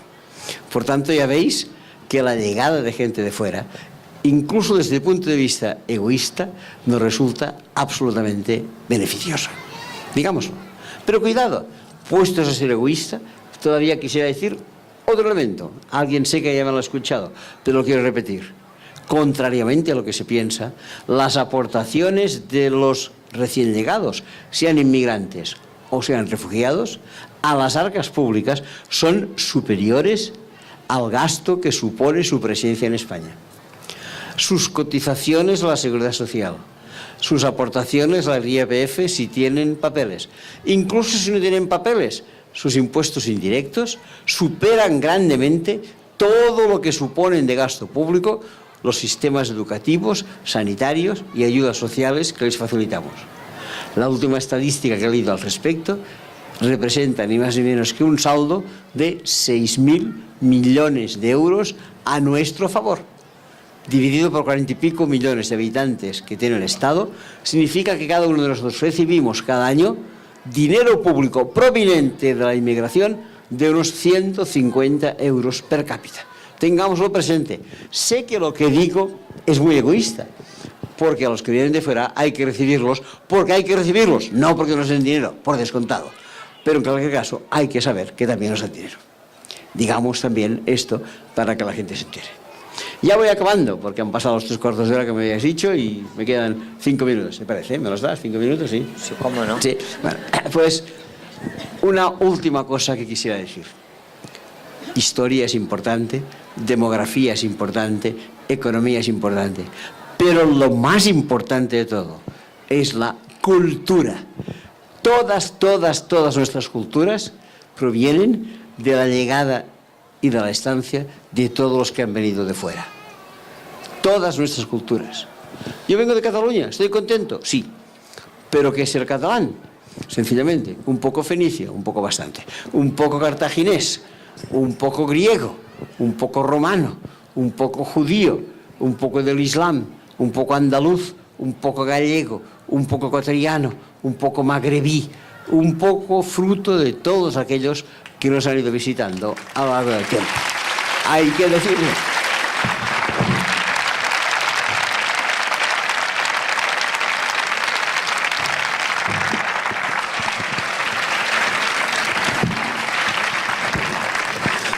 Por tanto, ya veis que la llegada de gente de fuera, incluso desde el punto de vista egoísta, nos resulta absolutamente beneficiosa. Digámoslo. Pero cuidado, puestos a ser egoísta, todavía quisiera decir otro elemento. Alguien sé que ya me lo ha escuchado, pero lo quiero repetir. Contrariamente a lo que se piensa, las aportaciones de los recién llegados, sean inmigrantes o sean refugiados, a las arcas públicas son superiores al gasto que supone su presencia en España. Sus cotizaciones a la Seguridad Social, sus aportaciones al IRPF si tienen papeles, incluso si no tienen papeles, sus impuestos indirectos superan grandemente todo lo que suponen de gasto público los sistemas educativos, sanitarios y ayudas sociales que les facilitamos. La última estadística que he leído al respecto representa ni más ni menos que un saldo de 6.000 millones de euros a nuestro favor. Dividido por 40 y pico millones de habitantes que tiene el Estado, significa que cada uno de nosotros recibimos cada año dinero público proveniente de la inmigración de unos 150 euros per cápita. Tengámoslo presente. Sé que lo que digo es muy egoísta, porque a los que vienen de fuera hay que recibirlos, porque hay que recibirlos, no porque nos den dinero, por descontado. Pero en cualquier caso hay que saber que también nos dan dinero. Digamos también esto para que la gente se entere. Ya voy acabando, porque han pasado los 3/4 de hora que me habías dicho y me quedan 5 minutos, ¿me parece? ¿Me los das? ¿5 minutos? Sí. Sí, ¿cómo no? Sí. Bueno, pues una última cosa que quisiera decir. Historia es importante, demografía es importante, economía es importante, pero lo más importante de todo es la cultura. Todas nuestras culturas provienen de la llegada y de la estancia de todos los que han venido de fuera. Todas nuestras culturas. Yo vengo de Cataluña, ¿estoy contento? Sí. ¿Pero qué es ser catalán? Sencillamente, un poco fenicio, un poco bastante, un poco cartaginés, un poco griego, un poco romano, un poco judío, un poco del Islam, un poco andaluz, un poco gallego, un poco ecuatoriano, un poco magrebí, un poco fruto de todos aquellos que nos han ido visitando a lo largo del tiempo. Hay que decirlo.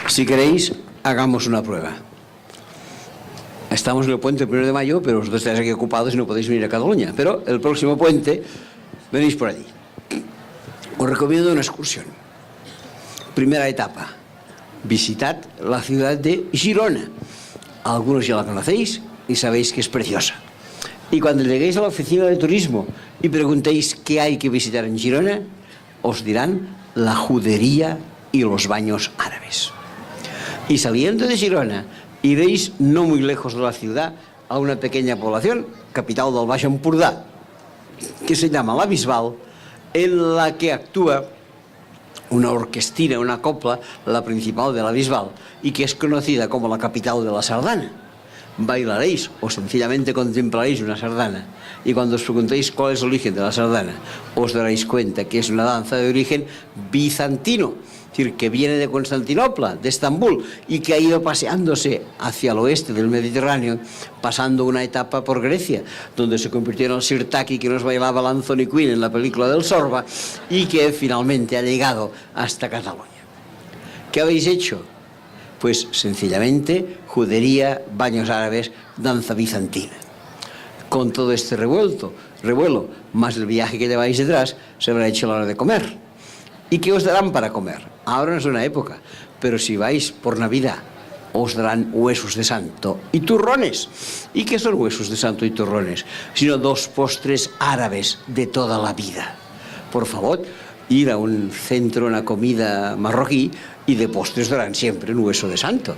Si queréis, hagamos una prueba. Estamos en el puente el 1 de mayo, pero vosotros estáis aquí ocupados y no podéis venir a Cataluña. Pero el próximo puente venís por allí. Os recomiendo una excursión. Primera etapa, visitad la ciudad de Girona. Algunos ya la conocéis y sabéis que es preciosa. Y cuando lleguéis a la oficina de turismo y preguntéis qué hay que visitar en Girona, os dirán la judería y los baños árabes. Y saliendo de Girona, iréis no muy lejos de la ciudad a una pequeña población, capital del Baix Empordà, que se llama La Bisbal, en la que actúa una orquestina, una copla, la principal de La Bisbal, y que es conocida como la capital de la sardana. Bailaréis o sencillamente contemplaréis una sardana, y cuando os preguntéis cuál es el origen de la sardana, os daréis cuenta que es una danza de origen bizantino, es decir, que viene de Constantinopla, de Estambul, y que ha ido paseándose hacia el oeste del Mediterráneo, pasando una etapa por Grecia, donde se convirtió en el sirtaki que nos bailaba el Anthony Quinn en la película del Sorba, y que finalmente ha llegado hasta Cataluña. ¿Qué habéis hecho? Pues sencillamente judería, baños árabes, danza bizantina. Con todo este revuelo, más el viaje que lleváis detrás, se habrá hecho la hora de comer. ¿Y qué os darán para comer? Ahora no es una época, pero si vais por Navidad, os darán huesos de santo y turrones. ¿Y qué son huesos de santo y turrones? Sino 2 postres árabes de toda la vida. Por favor, ir a un centro, una comida marroquí, y de postres darán siempre un hueso de santo.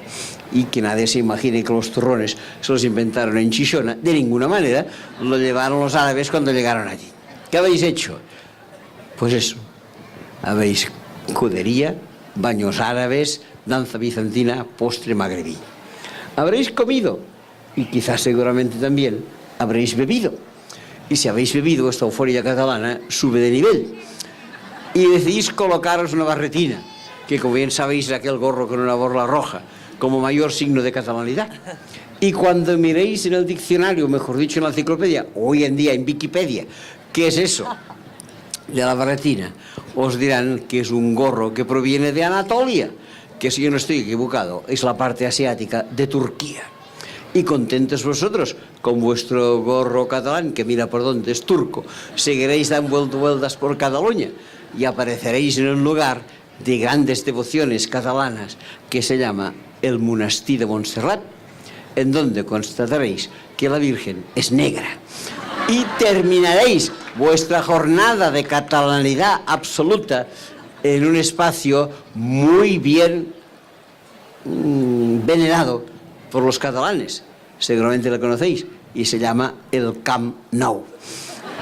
Y que nadie se imagine que los turrones se los inventaron en Chichona, de ninguna manera, lo llevaron los árabes cuando llegaron allí. ¿Qué habéis hecho? Pues eso. Habéis judería, baños árabes, danza bizantina, postre magrebí. Habréis comido y quizás seguramente también habréis bebido. Y si habéis bebido, esta euforia catalana sube de nivel. Y decidís colocaros una barretina, que como bien sabéis es aquel gorro con una borla roja, como mayor signo de catalanidad. Y cuando miréis en el diccionario, mejor dicho en la enciclopedia, hoy en día en Wikipedia, ¿qué es eso de la barretina? Os dirán que es un gorro que proviene de Anatolia, que si yo no estoy equivocado, es la parte asiática de Turquía. Y contentos vosotros con vuestro gorro catalán, que mira por dónde es turco, seguiréis dando vueltas por Cataluña y apareceréis en un lugar de grandes devociones catalanas que se llama el Monestir de Montserrat, en donde constataréis que la Virgen es negra. Y terminaréis vuestra jornada de catalanidad absoluta en un espacio muy bien venerado por los catalanes. Seguramente lo conocéis, y se llama el Camp Nou.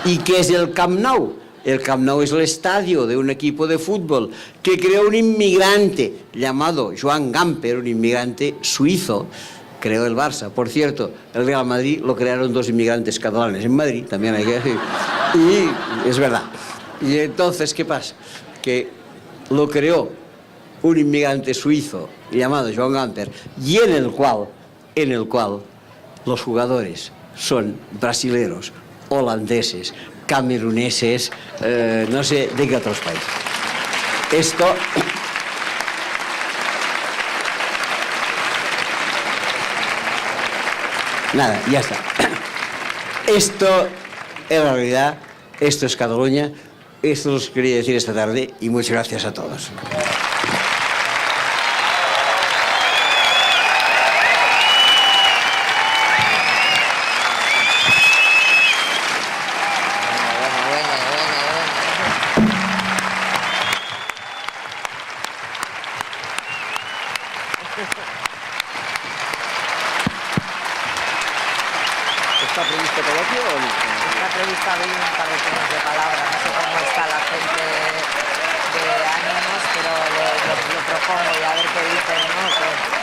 ¿Y qué es el Camp Nou? El Camp Nou es el estadio de un equipo de fútbol que creó un inmigrante llamado Joan Gamper, un inmigrante suizo. Creó el Barça. Por cierto, el Real Madrid lo crearon 2 inmigrantes catalanes en Madrid, también hay que decir. Y es verdad. Y entonces, ¿qué pasa? Que lo creó un inmigrante suizo llamado Joan Gamper, y en el cual los jugadores son brasileros, holandeses, cameruneses, no sé de qué otros países. Esto... Nada, ya está. Esto es la realidad, esto es Cataluña, esto os quería decir esta tarde y muchas gracias a todos. ¿Está previsto coloquio o no? Está previsto abrir un par de turnos de palabra. No sé cómo está la gente de ánimos, pero lo propongo y a ver qué dicen, ¿no?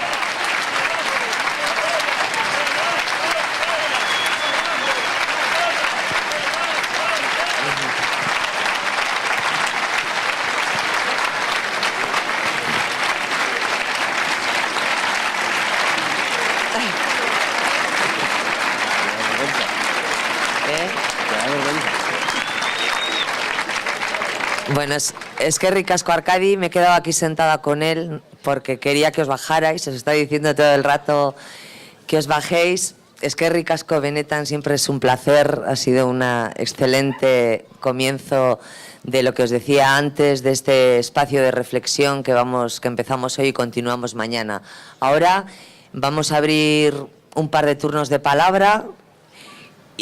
Bueno, es que ricasco Arcadi, me he quedado aquí sentada con él porque quería que os bajarais, os está diciendo todo el rato que os bajéis. Es que ricasco Benetan siempre es un placer, ha sido un excelente comienzo de lo que os decía antes, de este espacio de reflexión que empezamos hoy y continuamos mañana. Ahora vamos a abrir un par de turnos de palabra.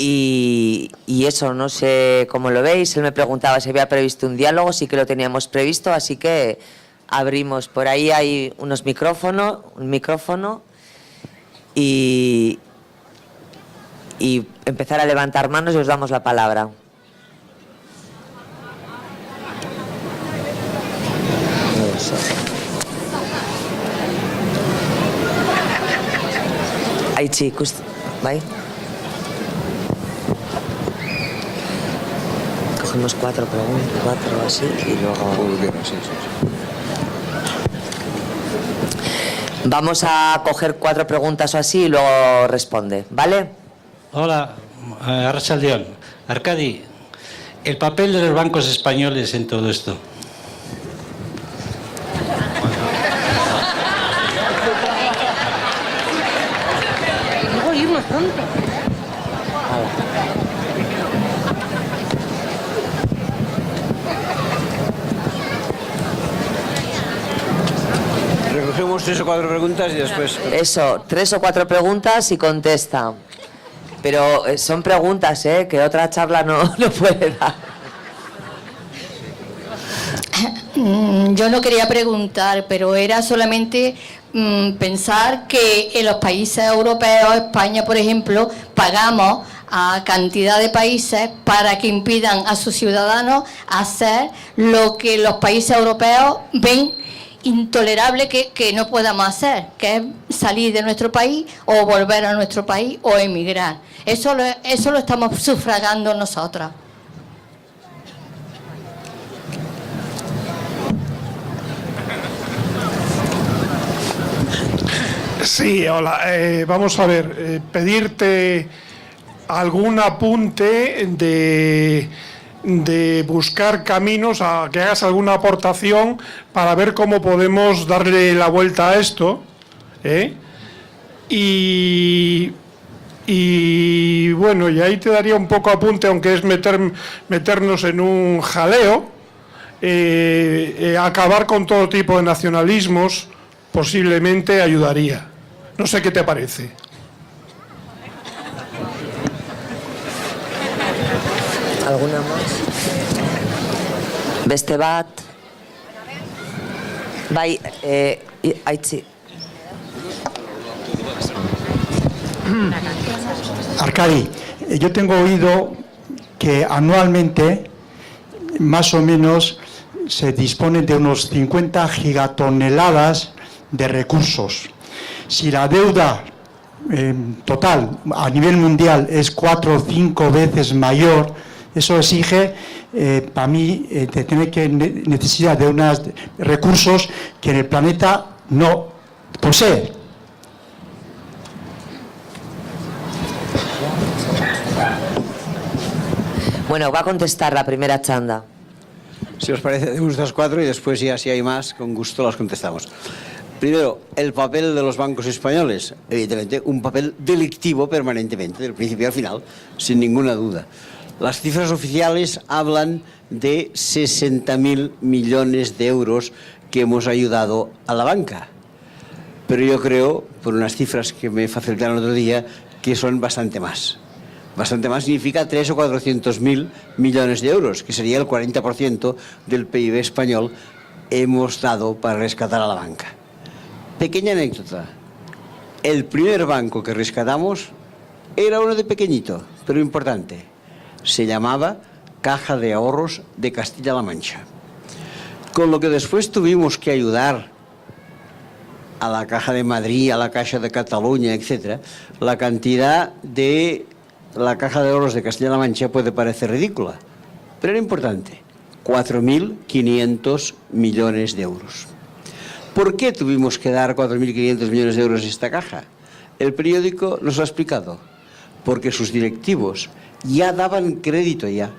Y eso, no sé cómo lo veis. Él me preguntaba si había previsto un diálogo, sí que lo teníamos previsto, así que abrimos. Por ahí hay un micrófono y empezar a levantar manos y os damos la palabra. Ahí chicos, ¿vale? Cogemos 4 preguntas, 4 así y luego... Vamos a coger 4 preguntas o así y luego responde, ¿vale? Hola, Arratsaldeon. Arcadi, el papel de los bancos españoles en todo esto. Luego irnos pronto. Recogemos 3 o 4 preguntas y después... Eso, 3 o 4 preguntas y contesta. Pero son preguntas, que otra charla no puede dar. Yo no quería preguntar, pero era solamente pensar que en los países europeos, España por ejemplo, pagamos a cantidad de países para que impidan a sus ciudadanos hacer lo que los países europeos ven intolerable que no podamos hacer, que es salir de nuestro país o volver a nuestro país o emigrar. Eso lo estamos sufragando nosotros. Sí, hola. Vamos a ver, pedirte algún apunte de buscar caminos, a que hagas alguna aportación para ver cómo podemos darle la vuelta a esto, y bueno, y ahí te daría un poco apunte, aunque es meternos en un jaleo, acabar con todo tipo de nacionalismos posiblemente ayudaría. No sé qué te parece. ¿Alguna más? Beste bat? Bai, Aitzi. Arcadi, yo tengo oído que anualmente, más o menos, se disponen de unos 50 gigatoneladas de recursos. Si la deuda total a nivel mundial es 4 o 5 veces mayor, eso exige, para mí, tener necesidad de unos recursos que en el planeta no posee. Bueno, va a contestar la primera chanda. Si os parece, de estas 4 y después ya si hay más, con gusto las contestamos. Primero, el papel de los bancos españoles. Evidentemente, un papel delictivo permanentemente, del principio al final, sin ninguna duda. Las cifras oficiales hablan de 60.000 millones de euros que hemos ayudado a la banca. Pero yo creo, por unas cifras que me facilitaron el otro día, que son bastante más. Bastante más significa 300.000 o 400.000 millones de euros, que sería el 40% del PIB español, hemos dado para rescatar a la banca. Pequeña anécdota. El primer banco que rescatamos era uno de pequeñito, pero importante. Se llamaba Caja de Ahorros de Castilla-La Mancha. Con lo que después tuvimos que ayudar a la Caja de Madrid, a la Caixa de Cataluña, etc., la cantidad de la Caja de Ahorros de Castilla-La Mancha puede parecer ridícula, pero era importante. 4.500 millones de euros. ¿Por qué tuvimos que dar 4.500 millones de euros a esta caja? El periódico nos lo ha explicado. Porque sus directivos ya daban crédito ya,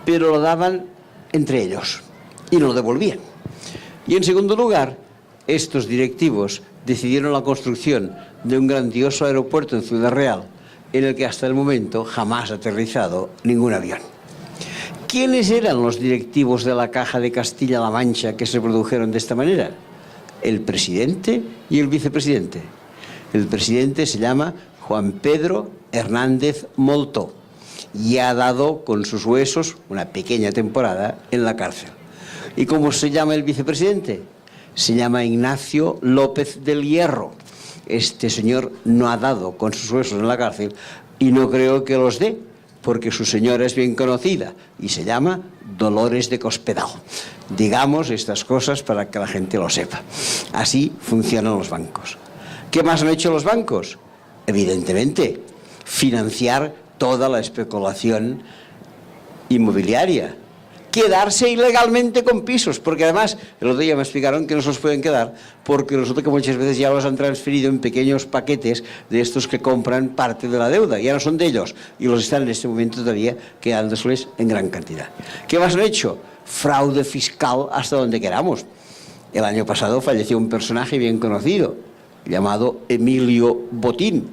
pero lo daban entre ellos y no lo devolvían. Y en segundo lugar, estos directivos decidieron la construcción de un grandioso aeropuerto en Ciudad Real, en el que hasta el momento jamás ha aterrizado ningún avión. ¿Quiénes eran los directivos de la Caja de Castilla-La Mancha que se produjeron de esta manera? El presidente y el vicepresidente. El presidente se llama Juan Pedro Hernández Moltó y ha dado con sus huesos una pequeña temporada en la cárcel. ¿Y cómo se llama el vicepresidente? Se llama Ignacio López del Hierro. Este señor no ha dado con sus huesos en la cárcel y no creo que los dé, porque su señora es bien conocida y se llama Dolores de Cospedal. Digamos estas cosas para que la gente lo sepa. Así funcionan los bancos. ¿Qué más han hecho los bancos? Evidentemente, financiar toda la especulación inmobiliaria. Quedarse ilegalmente con pisos, porque además, el otro día me explicaron que no se los pueden quedar, porque resulta que muchas veces ya los han transferido en pequeños paquetes de estos que compran parte de la deuda, ya no son de ellos, y los están en este momento todavía quedándoseles en gran cantidad. ¿Qué más han hecho? Fraude fiscal hasta donde queramos. El año pasado falleció un personaje bien conocido, llamado Emilio Botín.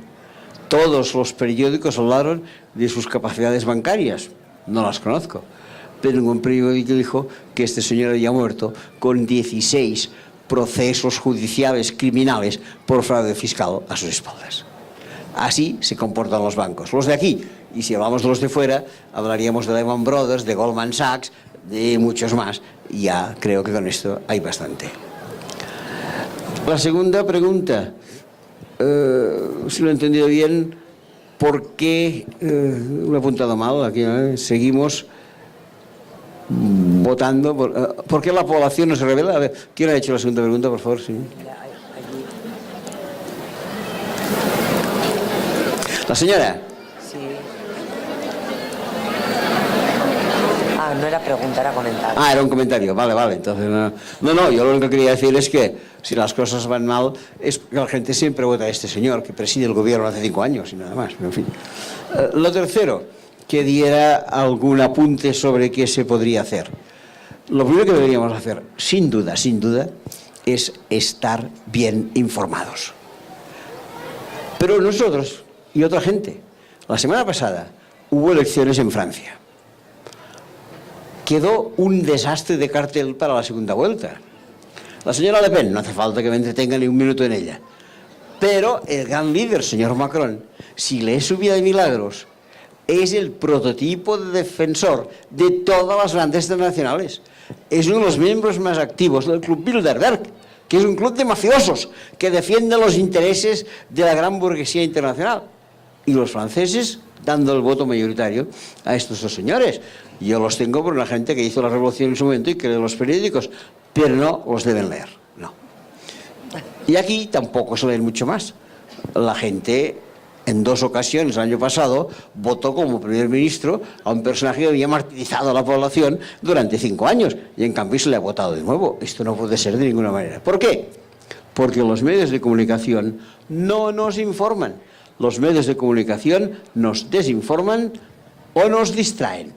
Todos los periódicos hablaron de sus capacidades bancarias, no las conozco. Pero ningún periódico dijo que este señor había muerto con 16 procesos judiciales criminales por fraude fiscal a sus espaldas. Así se comportan los bancos. Los de aquí, y si hablamos de los de fuera, hablaríamos de Lehman Brothers, de Goldman Sachs, de muchos más. Y ya creo que con esto hay bastante. La segunda pregunta, si lo he entendido bien, ¿por qué, lo he apuntado mal, aquí seguimos votando? ¿Por qué la población no se revela? A ver, ¿quién ha hecho la segunda pregunta, por favor? Sí. La señora. Sí. Ah, no era pregunta, era comentario. Ah, era un comentario, vale, entonces no, yo lo único que quería decir es que si las cosas van mal, es que la gente siempre vota a este señor que preside el gobierno hace 5 años y nada más, en fin. Lo tercero, que diera algún apunte sobre qué se podría hacer. Lo primero que deberíamos hacer, sin duda, es estar bien informados. Pero nosotros y otra gente, la semana pasada hubo elecciones en Francia. Quedó un desastre de cartel para la segunda vuelta. La señora Le Pen, no hace falta que me entretenga ni un minuto en ella. Pero el gran líder, señor Macron, si lee su vida de milagros, es el prototipo de defensor de todas las grandes internacionales. Es uno de los miembros más activos del Club Bilderberg, que es un club de mafiosos que defiende los intereses de la gran burguesía internacional. Y los franceses dando el voto mayoritario a estos dos señores. Yo los tengo por una gente que hizo la revolución en su momento y que lee los periódicos, pero no los deben leer, no. Y aquí tampoco se leen mucho más. La gente, en 2 ocasiones el año pasado, votó como primer ministro a un personaje que había martirizado a la población durante 5 años y en cambio se le ha votado de nuevo. Esto no puede ser de ninguna manera. ¿Por qué? Porque los medios de comunicación no nos informan. Los medios de comunicación nos desinforman o nos distraen.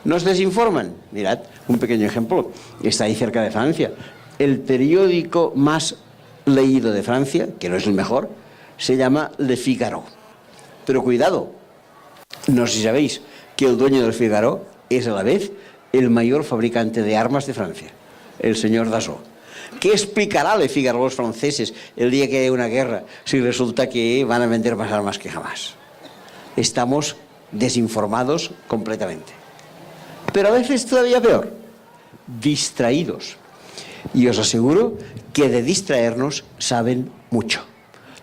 Nos desinforman. Mirad, un pequeño ejemplo. Está ahí cerca de Francia. El periódico más leído de Francia, que no es el mejor, se llama Le Figaro. Pero cuidado, no sé si sabéis que el dueño del Figaro es a la vez el mayor fabricante de armas de Francia, el señor Dassault. ¿Qué explicará Le Figaro a los franceses el día que haya una guerra si resulta que van a vender más armas que jamás? Estamos desinformados completamente. Pero a veces todavía peor, distraídos. Y os aseguro que de distraernos saben mucho.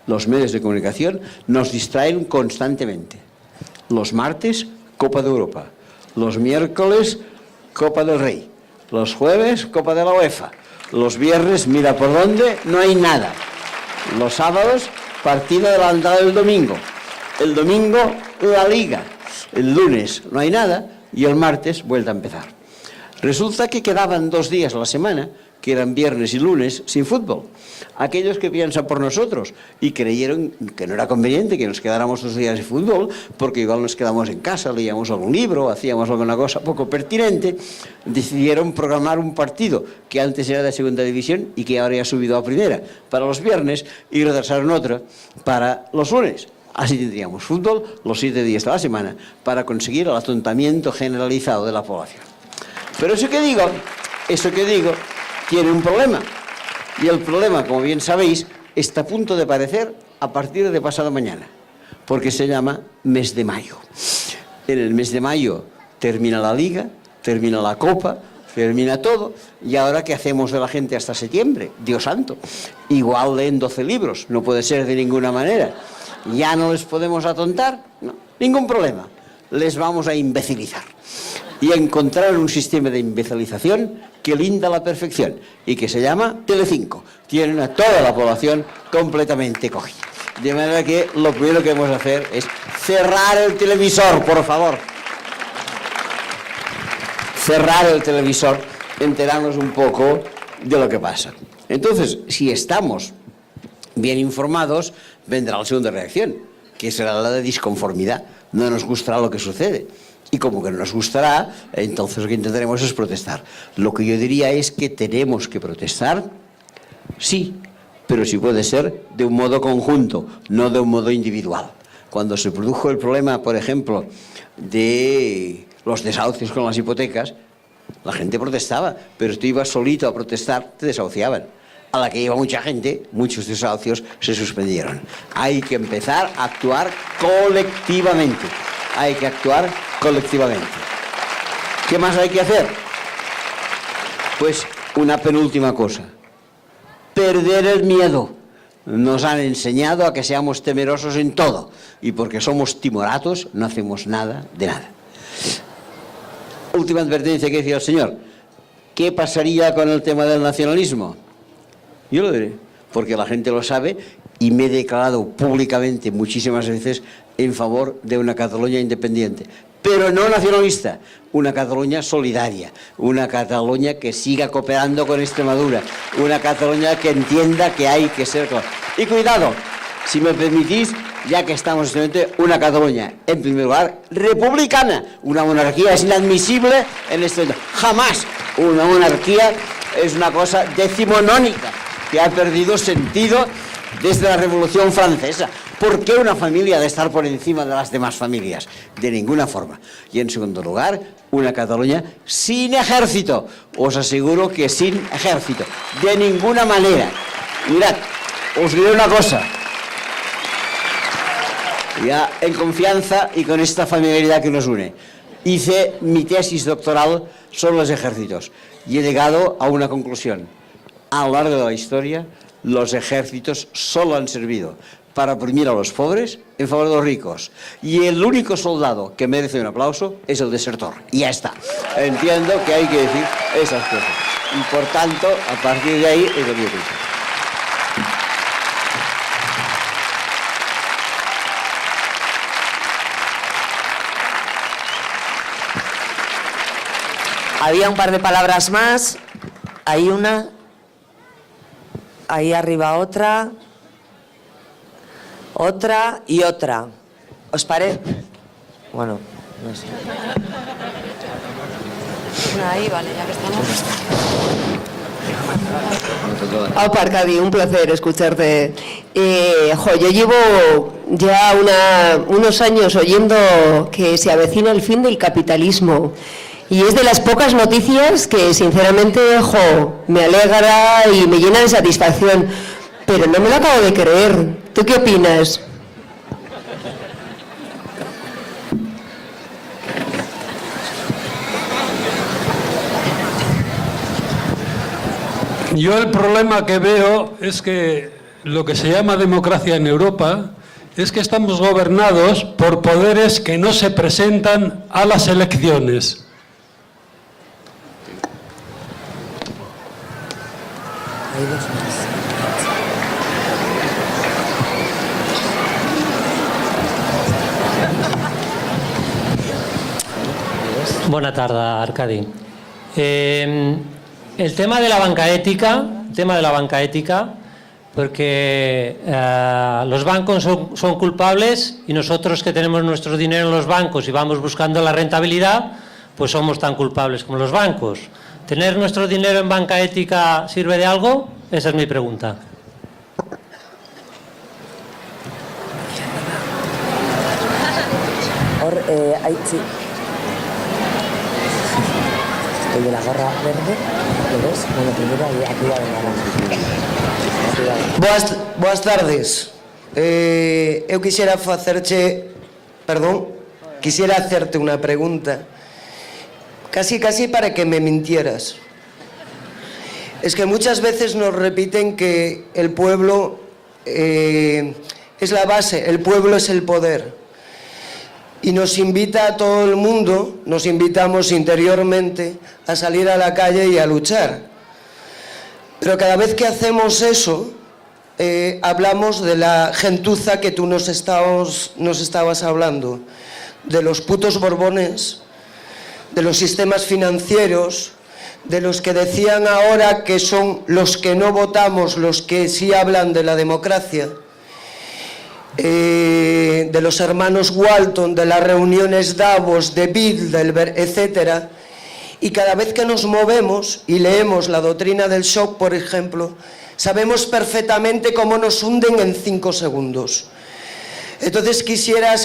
Los medios de comunicación nos distraen constantemente. Los martes, Copa de Europa. Los miércoles, Copa del Rey. Los jueves, Copa de la UEFA. Los viernes, mira por dónde, no hay nada. Los sábados, partido adelantado del domingo. El domingo, la Liga. El lunes, no hay nada. Y el martes, vuelta a empezar. Resulta que quedaban 2 días a la semana, que eran viernes y lunes, sin fútbol. Aquellos que piensan por nosotros y creyeron que no era conveniente que nos quedáramos 2 días de fútbol, porque igual nos quedamos en casa, leíamos algún libro, hacíamos alguna cosa poco pertinente, decidieron programar un partido que antes era de segunda división y que ahora ya ha subido a primera para los viernes y retrasaron otro para los lunes. Así tendríamos fútbol los 7 días de la semana para conseguir el atontamiento generalizado de la población. Pero eso que digo, tiene un problema. Y el problema, como bien sabéis, está a punto de aparecer a partir de pasado mañana, porque se llama mes de mayo. En el mes de mayo termina la Liga, termina la Copa, termina todo, y ahora ¿qué hacemos de la gente hasta septiembre? Dios santo, igual leen 12 libros, no puede ser de ninguna manera. ¿Ya no les podemos atontar? No, ningún problema, les vamos a imbecilizar. Y encontrar un sistema de imbecilización que linda a la perfección y que se llama Telecinco. Tienen a toda la población completamente cogida. De manera que lo primero que hemos de hacer es cerrar el televisor, por favor. Cerrar el televisor, enterarnos un poco de lo que pasa. Entonces, si estamos bien informados, vendrá la segunda reacción, que será la de disconformidad. No nos gustará lo que sucede. Y como que no nos gustará, entonces lo que intentaremos es protestar. Lo que yo diría es que tenemos que protestar, sí, pero si puede ser de un modo conjunto, no de un modo individual. Cuando se produjo el problema, por ejemplo, de los desahucios con las hipotecas, la gente protestaba, pero si tú ibas solito a protestar, te desahuciaban. A la que iba mucha gente, muchos desahucios se suspendieron. Hay que empezar a actuar colectivamente. Hay que actuar colectivamente. ¿Qué más hay que hacer? Pues una penúltima cosa. Perder el miedo. Nos han enseñado a que seamos temerosos en todo. Y porque somos timoratos, no hacemos nada de nada. Última advertencia que decía el señor. ¿Qué pasaría con el tema del nacionalismo? Yo lo diré, porque la gente lo sabe y me he declarado públicamente muchísimas veces en favor de una Cataluña independiente, pero no nacionalista, una Cataluña solidaria, una Cataluña que siga cooperando con Extremadura, una Cataluña que entienda que hay que ser... Y cuidado, si me permitís, ya que estamos en este momento, una Cataluña, en primer lugar, republicana. Una monarquía es inadmisible en este momento. Jamás una monarquía es una cosa decimonónica que ha perdido sentido desde la Revolución Francesa. ¿Por qué una familia ha de estar por encima de las demás familias? De ninguna forma. Y en segundo lugar, una Cataluña sin ejército. Os aseguro que sin ejército. De ninguna manera. Mirad, os diré una cosa. Ya en confianza y con esta familiaridad que nos une. Hice mi tesis doctoral sobre los ejércitos y he llegado a una conclusión. A lo largo de la historia, los ejércitos solo han servido para oprimir a los pobres en favor de los ricos. Y el único soldado que merece un aplauso es el desertor. Y ya está. Entiendo que hay que decir esas cosas. Y por tanto, a partir de ahí es lo que yo pienso. Había un par de palabras más. Hay una. Ahí arriba otra. Otra y otra. ¿Os parece? Bueno, no sé. Ahí, vale, ya que estamos. Aupa, Arcadi, un placer escucharte. Yo llevo ya unos años oyendo que se avecina el fin del capitalismo y es de las pocas noticias que sinceramente me alegra y me llena de satisfacción, pero no me lo acabo de creer. ¿Tú qué opinas? Yo el problema que veo es que lo que se llama democracia en Europa es que estamos gobernados por poderes que no se presentan a las elecciones. Buena tarde, Arcadi. El tema de la banca ética, porque los bancos son culpables y nosotros que tenemos nuestro dinero en los bancos y vamos buscando la rentabilidad, pues somos tan culpables como los bancos. ¿Tener nuestro dinero en banca ética sirve de algo? Esa es mi pregunta. El de la gorra verde, ¿lo ves? Bueno, primero aquí va a venir. Boas tardes. Eu quixera hacerte una pregunta, casi para que me mintieras. Es que muchas veces nos repiten que el pueblo es la base, el pueblo es el poder. Y nos invita a todo el mundo, nos invitamos interiormente a salir a la calle y a luchar. Pero cada vez que hacemos eso, hablamos de la gentuza que tú nos estabas hablando, de los putos borbones, de los sistemas financieros, de los que decían ahora que son los que no votamos, los que sí hablan de la democracia, de los hermanos Walton, de las reuniones Davos, de Bilderberg, etc. Y cada vez que nos movemos y leemos la doctrina del shock, por ejemplo, sabemos perfectamente cómo nos hunden en 5 segundos. Entonces quisiera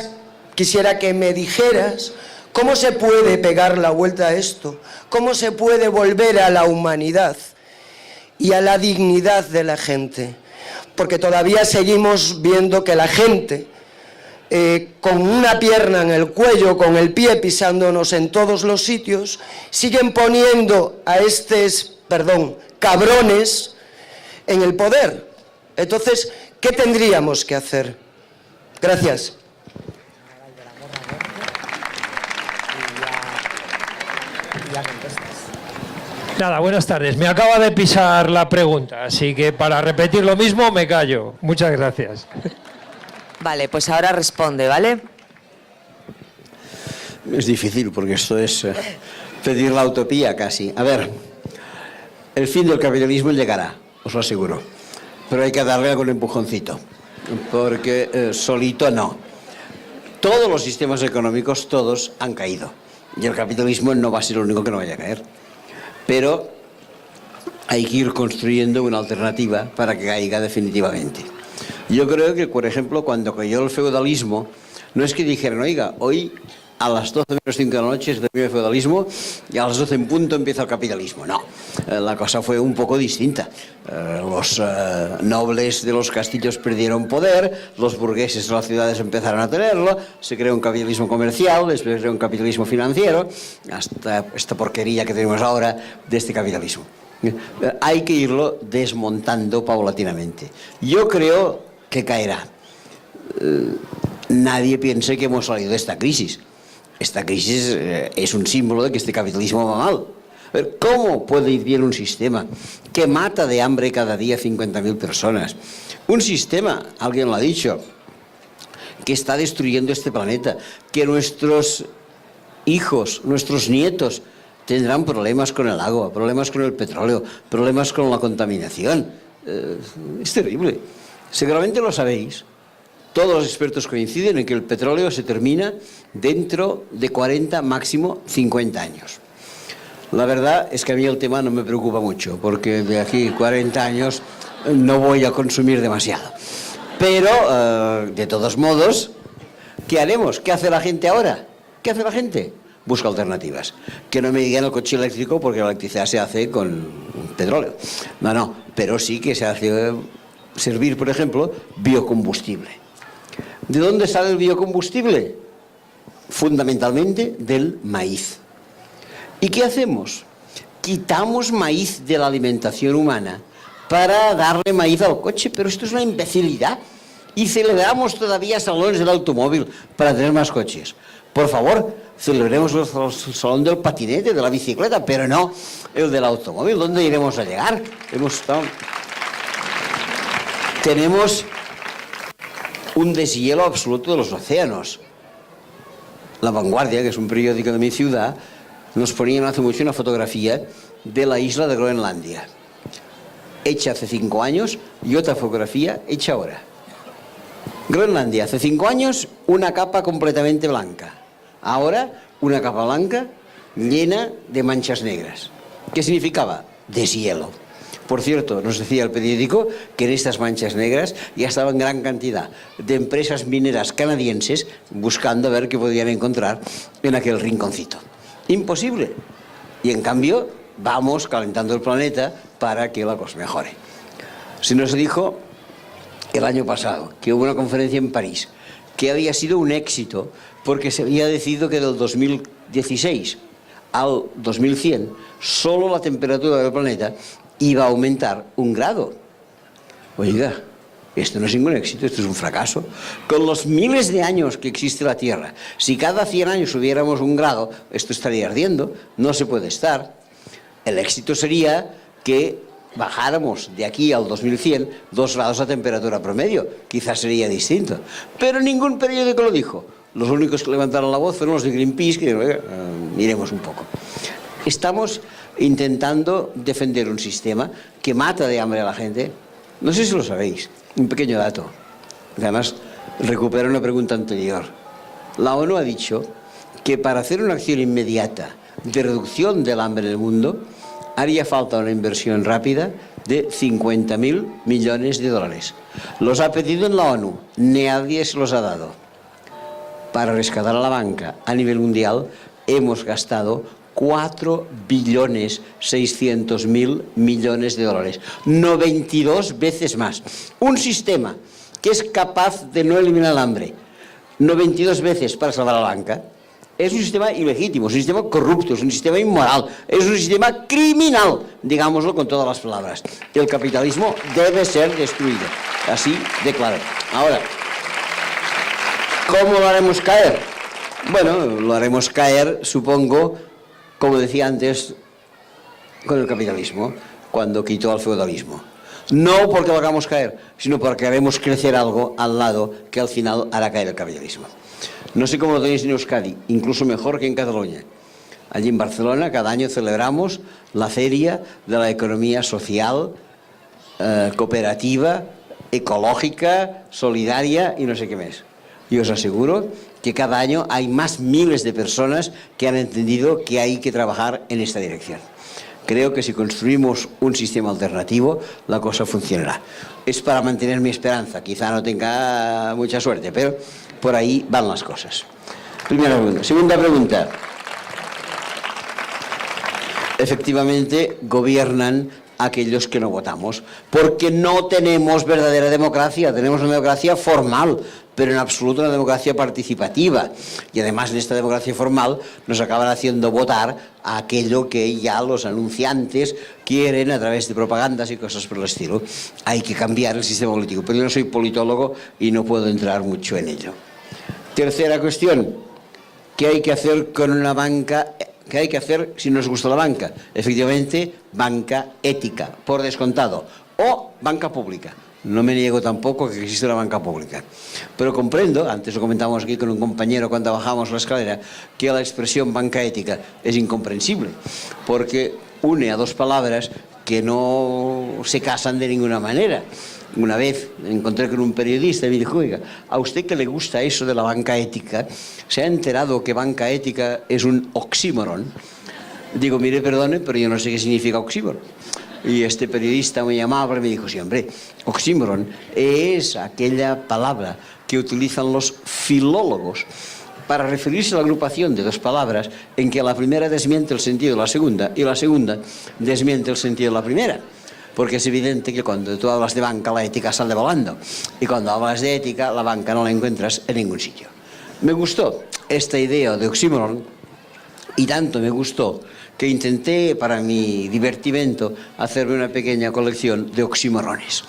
que me dijeras cómo se puede pegar la vuelta a esto, cómo se puede volver a la humanidad y a la dignidad de la gente. Porque todavía seguimos viendo que la gente, con una pierna en el cuello, con el pie pisándonos en todos los sitios, siguen poniendo a estos, cabrones en el poder. Entonces, ¿qué tendríamos que hacer? Gracias. Nada, buenas tardes. Me acaba de pisar la pregunta, así que para repetir lo mismo me callo. Muchas gracias. Vale, pues ahora responde, ¿vale? Es difícil porque esto es pedir la utopía casi. A ver, el fin del capitalismo llegará, os lo aseguro. Pero hay que darle algún empujoncito, porque solito no. Todos los sistemas económicos, todos han caído. Y el capitalismo no va a ser el único que no vaya a caer. Pero hay que ir construyendo una alternativa para que caiga definitivamente. Yo creo que, por ejemplo, cuando cayó el feudalismo, no es que dijeran, oiga, hoy a las 12 menos 5 de la noche termina el feudalismo y a las 12 en punto empieza el capitalismo. No, la cosa fue un poco distinta. Los nobles de los castillos perdieron poder, los burgueses de las ciudades empezaron a tenerlo, se creó un capitalismo comercial, después se creó un capitalismo financiero, hasta esta porquería que tenemos ahora de este capitalismo. Hay que irlo desmontando paulatinamente. Yo creo que caerá. Nadie piense que hemos salido de esta crisis. Esta crisis es un símbolo de que este capitalismo va mal. A ver, ¿cómo puede ir bien un sistema que mata de hambre cada día 50.000 personas? Un sistema, alguien lo ha dicho, que está destruyendo este planeta, que nuestros hijos, nuestros nietos tendrán problemas con el agua, problemas con el petróleo, problemas con la contaminación. Es terrible. Seguramente lo sabéis. Todos los expertos coinciden en que el petróleo se termina dentro de 40, máximo 50 años. La verdad es que a mí el tema no me preocupa mucho, porque de aquí 40 años no voy a consumir demasiado. Pero, de todos modos, ¿qué haremos? ¿Qué hace la gente ahora? ¿Qué hace la gente? Busca alternativas. Que no me digan el coche eléctrico porque la electricidad se hace con petróleo. No, pero sí que se hace servir, por ejemplo, biocombustible. ¿De dónde sale el biocombustible? Fundamentalmente del maíz. ¿Y qué hacemos? Quitamos maíz de la alimentación humana para darle maíz al coche, pero esto es una imbecilidad. Y celebramos todavía salones del automóvil para tener más coches. Por favor, celebremos el salón del patinete, de la bicicleta, pero no el del automóvil. ¿Dónde iremos a llegar? Tenemos un deshielo absoluto de los océanos. La Vanguardia, que es un periódico de mi ciudad, nos ponían hace mucho una fotografía de la isla de Groenlandia, hecha hace 5 años, y otra fotografía hecha ahora. Groenlandia, hace 5 años, una capa completamente blanca. Ahora, una capa blanca llena de manchas negras. ¿Qué significaba? Deshielo. Por cierto, nos decía el periódico que en estas manchas negras ya estaban gran cantidad de empresas mineras canadienses buscando a ver qué podían encontrar en aquel rinconcito. Imposible. Y en cambio, vamos calentando el planeta para que la cosa mejore. Se nos dijo el año pasado que hubo una conferencia en París que había sido un éxito porque se había decidido que del 2016 al 2100 solo la temperatura del planeta iba a aumentar 1 grado. Oiga, esto no es ningún éxito, esto es un fracaso. Con los miles de años que existe la Tierra, si cada 100 años subiéramos 1 grado, esto estaría ardiendo, no se puede estar. El éxito sería que bajáramos de aquí al 2100 2 grados a temperatura promedio, quizás sería distinto. Pero ningún periódico lo dijo. Los únicos que levantaron la voz fueron los de Greenpeace, que dijeron, miremos un poco. Estamos intentando defender un sistema que mata de hambre a la gente. No sé si lo sabéis, un pequeño dato. Además, recupero una pregunta anterior. La ONU ha dicho que para hacer una acción inmediata de reducción del hambre en el mundo haría falta una inversión rápida de 50.000 millones de dólares. Los ha pedido en la ONU, nadie se los ha dado. Para rescatar a la banca a nivel mundial hemos gastado 4.600.000 millones de dólares, 92 veces más. Un sistema que es capaz de no eliminar el hambre 92 veces para salvar a la banca es un sistema ilegítimo, es un sistema corrupto, es un sistema inmoral, es un sistema criminal, digámoslo con todas las palabras. El capitalismo debe ser destruido, así de claro. Ahora, ¿cómo lo haremos caer? Bueno, lo haremos caer, supongo, como decía antes, con el capitalismo, cuando quitó al feudalismo. No porque lo hagamos caer, sino porque haremos crecer algo al lado que al final hará caer el capitalismo. No sé cómo lo tenéis en Euskadi, incluso mejor que en Cataluña. Allí en Barcelona cada año celebramos la feria de la economía social, cooperativa, ecológica, solidaria y no sé qué más. Y os aseguro que cada año hay más miles de personas que han entendido que hay que trabajar en esta dirección. Creo que si construimos un sistema alternativo, la cosa funcionará. Es para mantener mi esperanza, quizá no tenga mucha suerte, pero por ahí van las cosas. Primera pregunta. Segunda pregunta. Efectivamente, gobiernan aquellos que no votamos, porque no tenemos verdadera democracia, tenemos una democracia formal, pero en absoluto una democracia participativa. Y además en esta democracia formal nos acaban haciendo votar a aquello que ya los anunciantes quieren a través de propagandas y cosas por el estilo. Hay que cambiar el sistema político, pero yo no soy politólogo y no puedo entrar mucho en ello. Tercera cuestión, ¿qué hay que hacer con una banca? ¿Qué hay que hacer si no nos gusta la banca? Efectivamente, banca ética, por descontado, o banca pública. No me niego tampoco que existe una banca pública. Pero comprendo, antes lo comentamos aquí con un compañero cuando bajamos la escalera, que la expresión banca ética es incomprensible, porque une a dos palabras que no se casan de ninguna manera. Una vez me encontré con un periodista y me dijo, oiga, ¿a usted que le gusta eso de la banca ética? ¿Se ha enterado que banca ética es un oxímoron? Digo, mire, perdone, pero yo no sé qué significa oxímoron. Y este periodista muy amable me dijo, sí, hombre, oxímoron es aquella palabra que utilizan los filólogos para referirse a la agrupación de dos palabras en que la primera desmiente el sentido de la segunda y la segunda desmiente el sentido de la primera. Porque es evidente que cuando tú hablas de banca, la ética sale volando. Y cuando hablas de ética, la banca no la encuentras en ningún sitio. Me gustó esta idea de oxímoron, y tanto me gustó que intenté, para mi divertimento, hacerme una pequeña colección de oxímorones.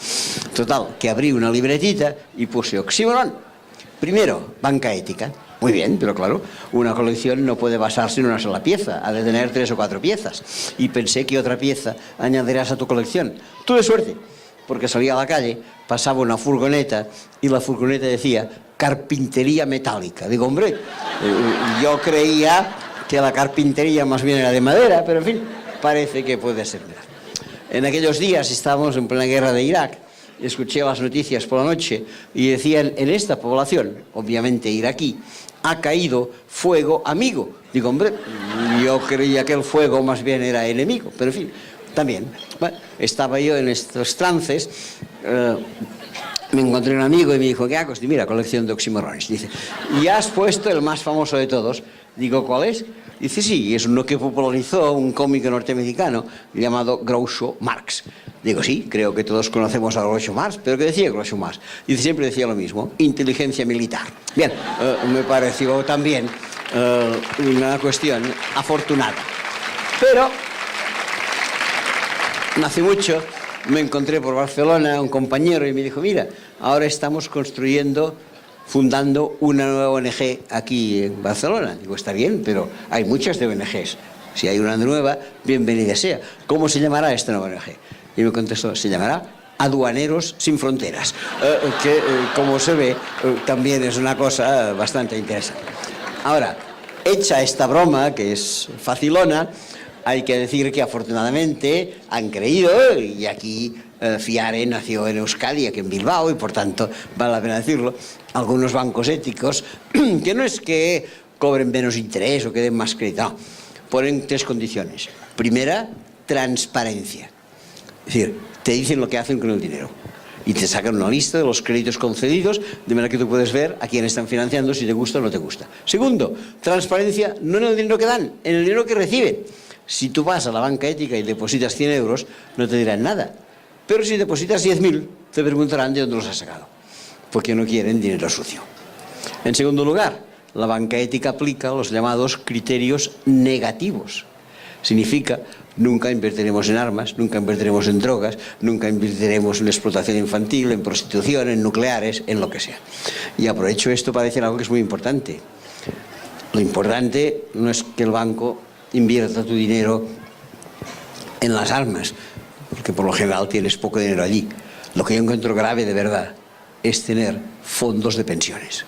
Total, que abrí una libretita y puse oxímoron. Primero, banca ética. Muy bien, pero claro, una colección no puede basarse en una sola pieza, ha de tener 3 o 4 piezas. Y pensé que otra pieza añadirás a tu colección. Tuve suerte, porque salía a la calle, pasaba una furgoneta y la furgoneta decía carpintería metálica. Digo, hombre, yo creía que la carpintería más bien era de madera, pero en fin, parece que puede ser verdad. En aquellos días estábamos en plena guerra de Irak, escuché las noticias por la noche y decían, en esta población, obviamente iraquí, ha caído fuego amigo. Digo, hombre, yo creía que el fuego más bien era enemigo, pero en fin, también. Bueno, estaba yo en estos trances, me encontré un amigo y me dijo, ¿qué hago? Digo, mira, colección de oxímorones. Dice, ¿y has puesto el más famoso de todos? Digo, ¿cuál es? Dice, sí, es uno que popularizó un cómico norteamericano llamado Groucho Marx. Digo, sí, creo que todos conocemos a Groucho Marx, pero ¿qué decía Groucho Marx? Dice, siempre decía lo mismo, inteligencia militar. Bien, me pareció también una cuestión afortunada. Pero, no hace mucho, me encontré por Barcelona un compañero y me dijo, mira, ahora estamos fundando una nueva ONG aquí en Barcelona. Digo, está bien, pero hay muchas de ONGs. Si hay una nueva, bienvenida sea. ¿Cómo se llamará esta nueva ONG? Y me contestó, se llamará Aduaneros Sin Fronteras, que como se ve también es una cosa bastante interesante. Ahora, hecha esta broma, que es facilona, hay que decir que afortunadamente han creído, y aquí Fiare nació en Euskadi, aquí en Bilbao, y por tanto vale la pena decirlo, algunos bancos éticos, que no es que cobren menos interés o que den más crédito, no, ponen 3 condiciones. Primera, transparencia. Es decir, te dicen lo que hacen con el dinero y te sacan una lista de los créditos concedidos, de manera que tú puedes ver a quién están financiando, si te gusta o no te gusta. Segundo, transparencia no en el dinero que dan, en el dinero que reciben. Si tú vas a la banca ética y depositas 100 euros, no te dirán nada. Pero si depositas 10.000, te preguntarán de dónde los has sacado, porque no quieren dinero sucio. En segundo lugar, la banca ética aplica los llamados criterios negativos. Significa, nunca invertiremos en armas, nunca invertiremos en drogas, nunca invertiremos en explotación infantil, en prostitución, en nucleares, en lo que sea. Y aprovecho esto para decir algo que es muy importante. Lo importante no es que el banco invierta tu dinero en las armas, porque por lo general tienes poco dinero allí. Lo que yo encuentro grave de verdad es tener fondos de pensiones.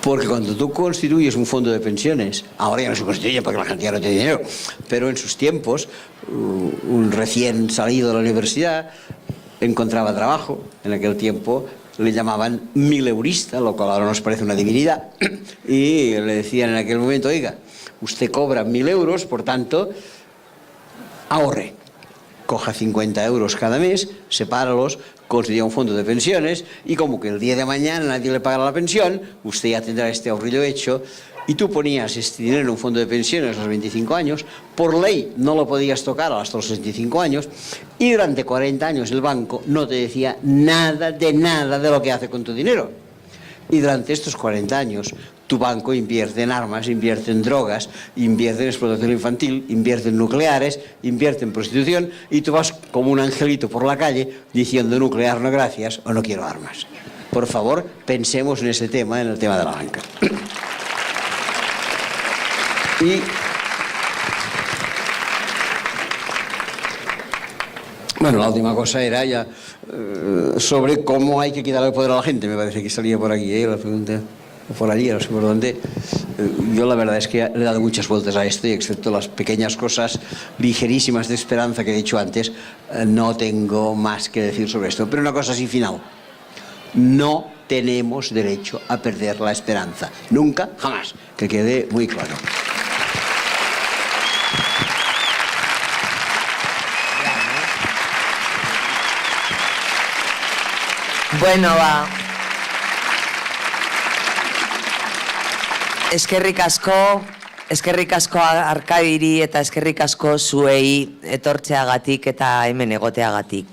Porque cuando tú constituyes un fondo de pensiones, ahora ya no se constituye porque la gente ya no tiene dinero, pero en sus tiempos, un recién salido de la universidad encontraba trabajo. En aquel tiempo le llamaban mileurista, lo cual ahora nos parece una divinidad, y le decían en aquel momento, oiga, usted cobra 1.000 euros, por tanto, ahorre. Coja 50 euros cada mes, sepáralos, constituya un fondo de pensiones y como que el día de mañana nadie le pagará la pensión, usted ya tendrá este ahorrillo hecho y tú ponías este dinero en un fondo de pensiones a los 25 años, por ley no lo podías tocar hasta los 65 años y durante 40 años el banco no te decía nada de lo que hace con tu dinero. Y durante estos 40 años tu banco invierte en armas, invierte en drogas, invierte en explotación infantil, invierte en nucleares, invierte en prostitución y tú vas como un angelito por la calle diciendo nuclear no gracias o no quiero armas. Por favor, pensemos en ese tema, en el tema de la banca. Y bueno, la última cosa era ya sobre cómo hay que quitarle el poder a la gente. Me parece que salía por aquí, la pregunta, o por allí, no sé por dónde. Yo la verdad es que le he dado muchas vueltas a esto y excepto las pequeñas cosas ligerísimas de esperanza que he dicho antes, no tengo más que decir sobre esto. Pero una cosa así final. No tenemos derecho a perder la esperanza. Nunca, jamás. Que quede muy claro. Bueno, ba. Eskerrik asko Arkadiri eta eskerrik asko zuei etortzeagatik eta hemen egoteagatik.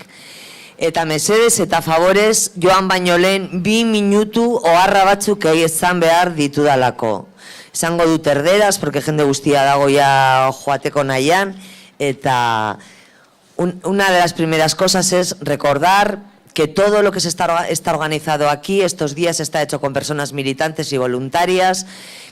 Eta mesedez eta favorez, joan baino lehen 2 minutu oharra batzuk izan behar ditudalako. Esango dut erderaz, porque jende guztia dago ya joateko nahian, eta una de las primeras cosas es recordar que todo lo que se está organizado aquí estos días está hecho con personas militantes y voluntarias,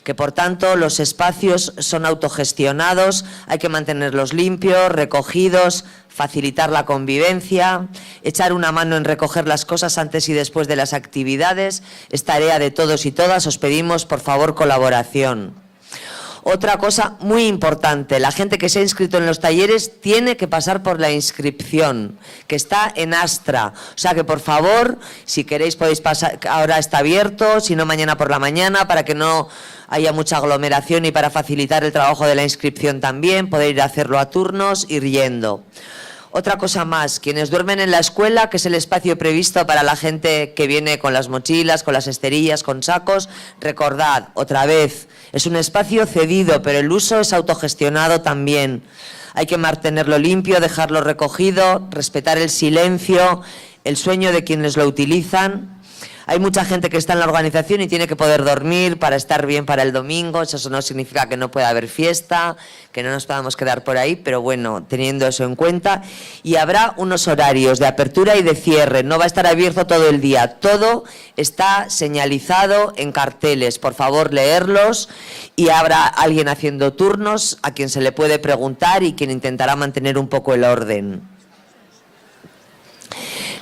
que por tanto los espacios son autogestionados, hay que mantenerlos limpios, recogidos, facilitar la convivencia, echar una mano en recoger las cosas antes y después de las actividades, es tarea de todos y todas, os pedimos por favor colaboración. Otra cosa muy importante, la gente que se ha inscrito en los talleres tiene que pasar por la inscripción, que está en Astra. O sea que por favor, si queréis podéis pasar, ahora está abierto, si no mañana por la mañana, para que no haya mucha aglomeración y para facilitar el trabajo de la inscripción también, poder ir a hacerlo a turnos, ir yendo. Otra cosa más, quienes duermen en la escuela, que es el espacio previsto para la gente que viene con las mochilas, con las esterillas, con sacos, recordad, otra vez, es un espacio cedido, pero el uso es autogestionado también. Hay que mantenerlo limpio, dejarlo recogido, respetar el silencio, el sueño de quienes lo utilizan. Hay mucha gente que está en la organización y tiene que poder dormir para estar bien para el domingo. Eso no significa que no pueda haber fiesta, que no nos podamos quedar por ahí, pero bueno, teniendo eso en cuenta. Y habrá unos horarios de apertura y de cierre. No va a estar abierto todo el día. Todo está señalizado en carteles. Por favor, leerlos. Y habrá alguien haciendo turnos a quien se le puede preguntar y quien intentará mantener un poco el orden.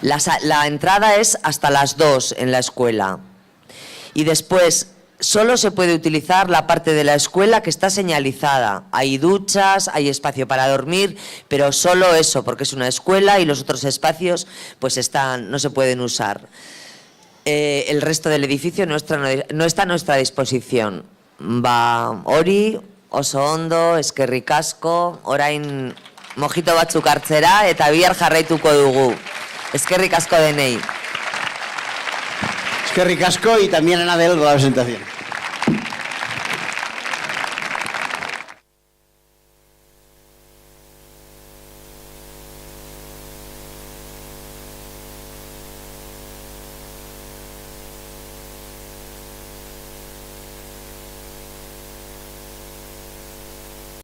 La entrada es hasta las 2 en la escuela y después solo se puede utilizar la parte de la escuela que está señalizada. Hay duchas, hay espacio para dormir, pero solo eso, porque es una escuela y los otros espacios pues no se pueden usar. El resto del edificio no está a nuestra disposición. Ba hori, oso ondo, eskerrik asko, orain mojito batzuk hartzera eta bihar jarraituko dugu. Eskerrik asko denei. Eskerrik asko y también a Anabel por la presentación.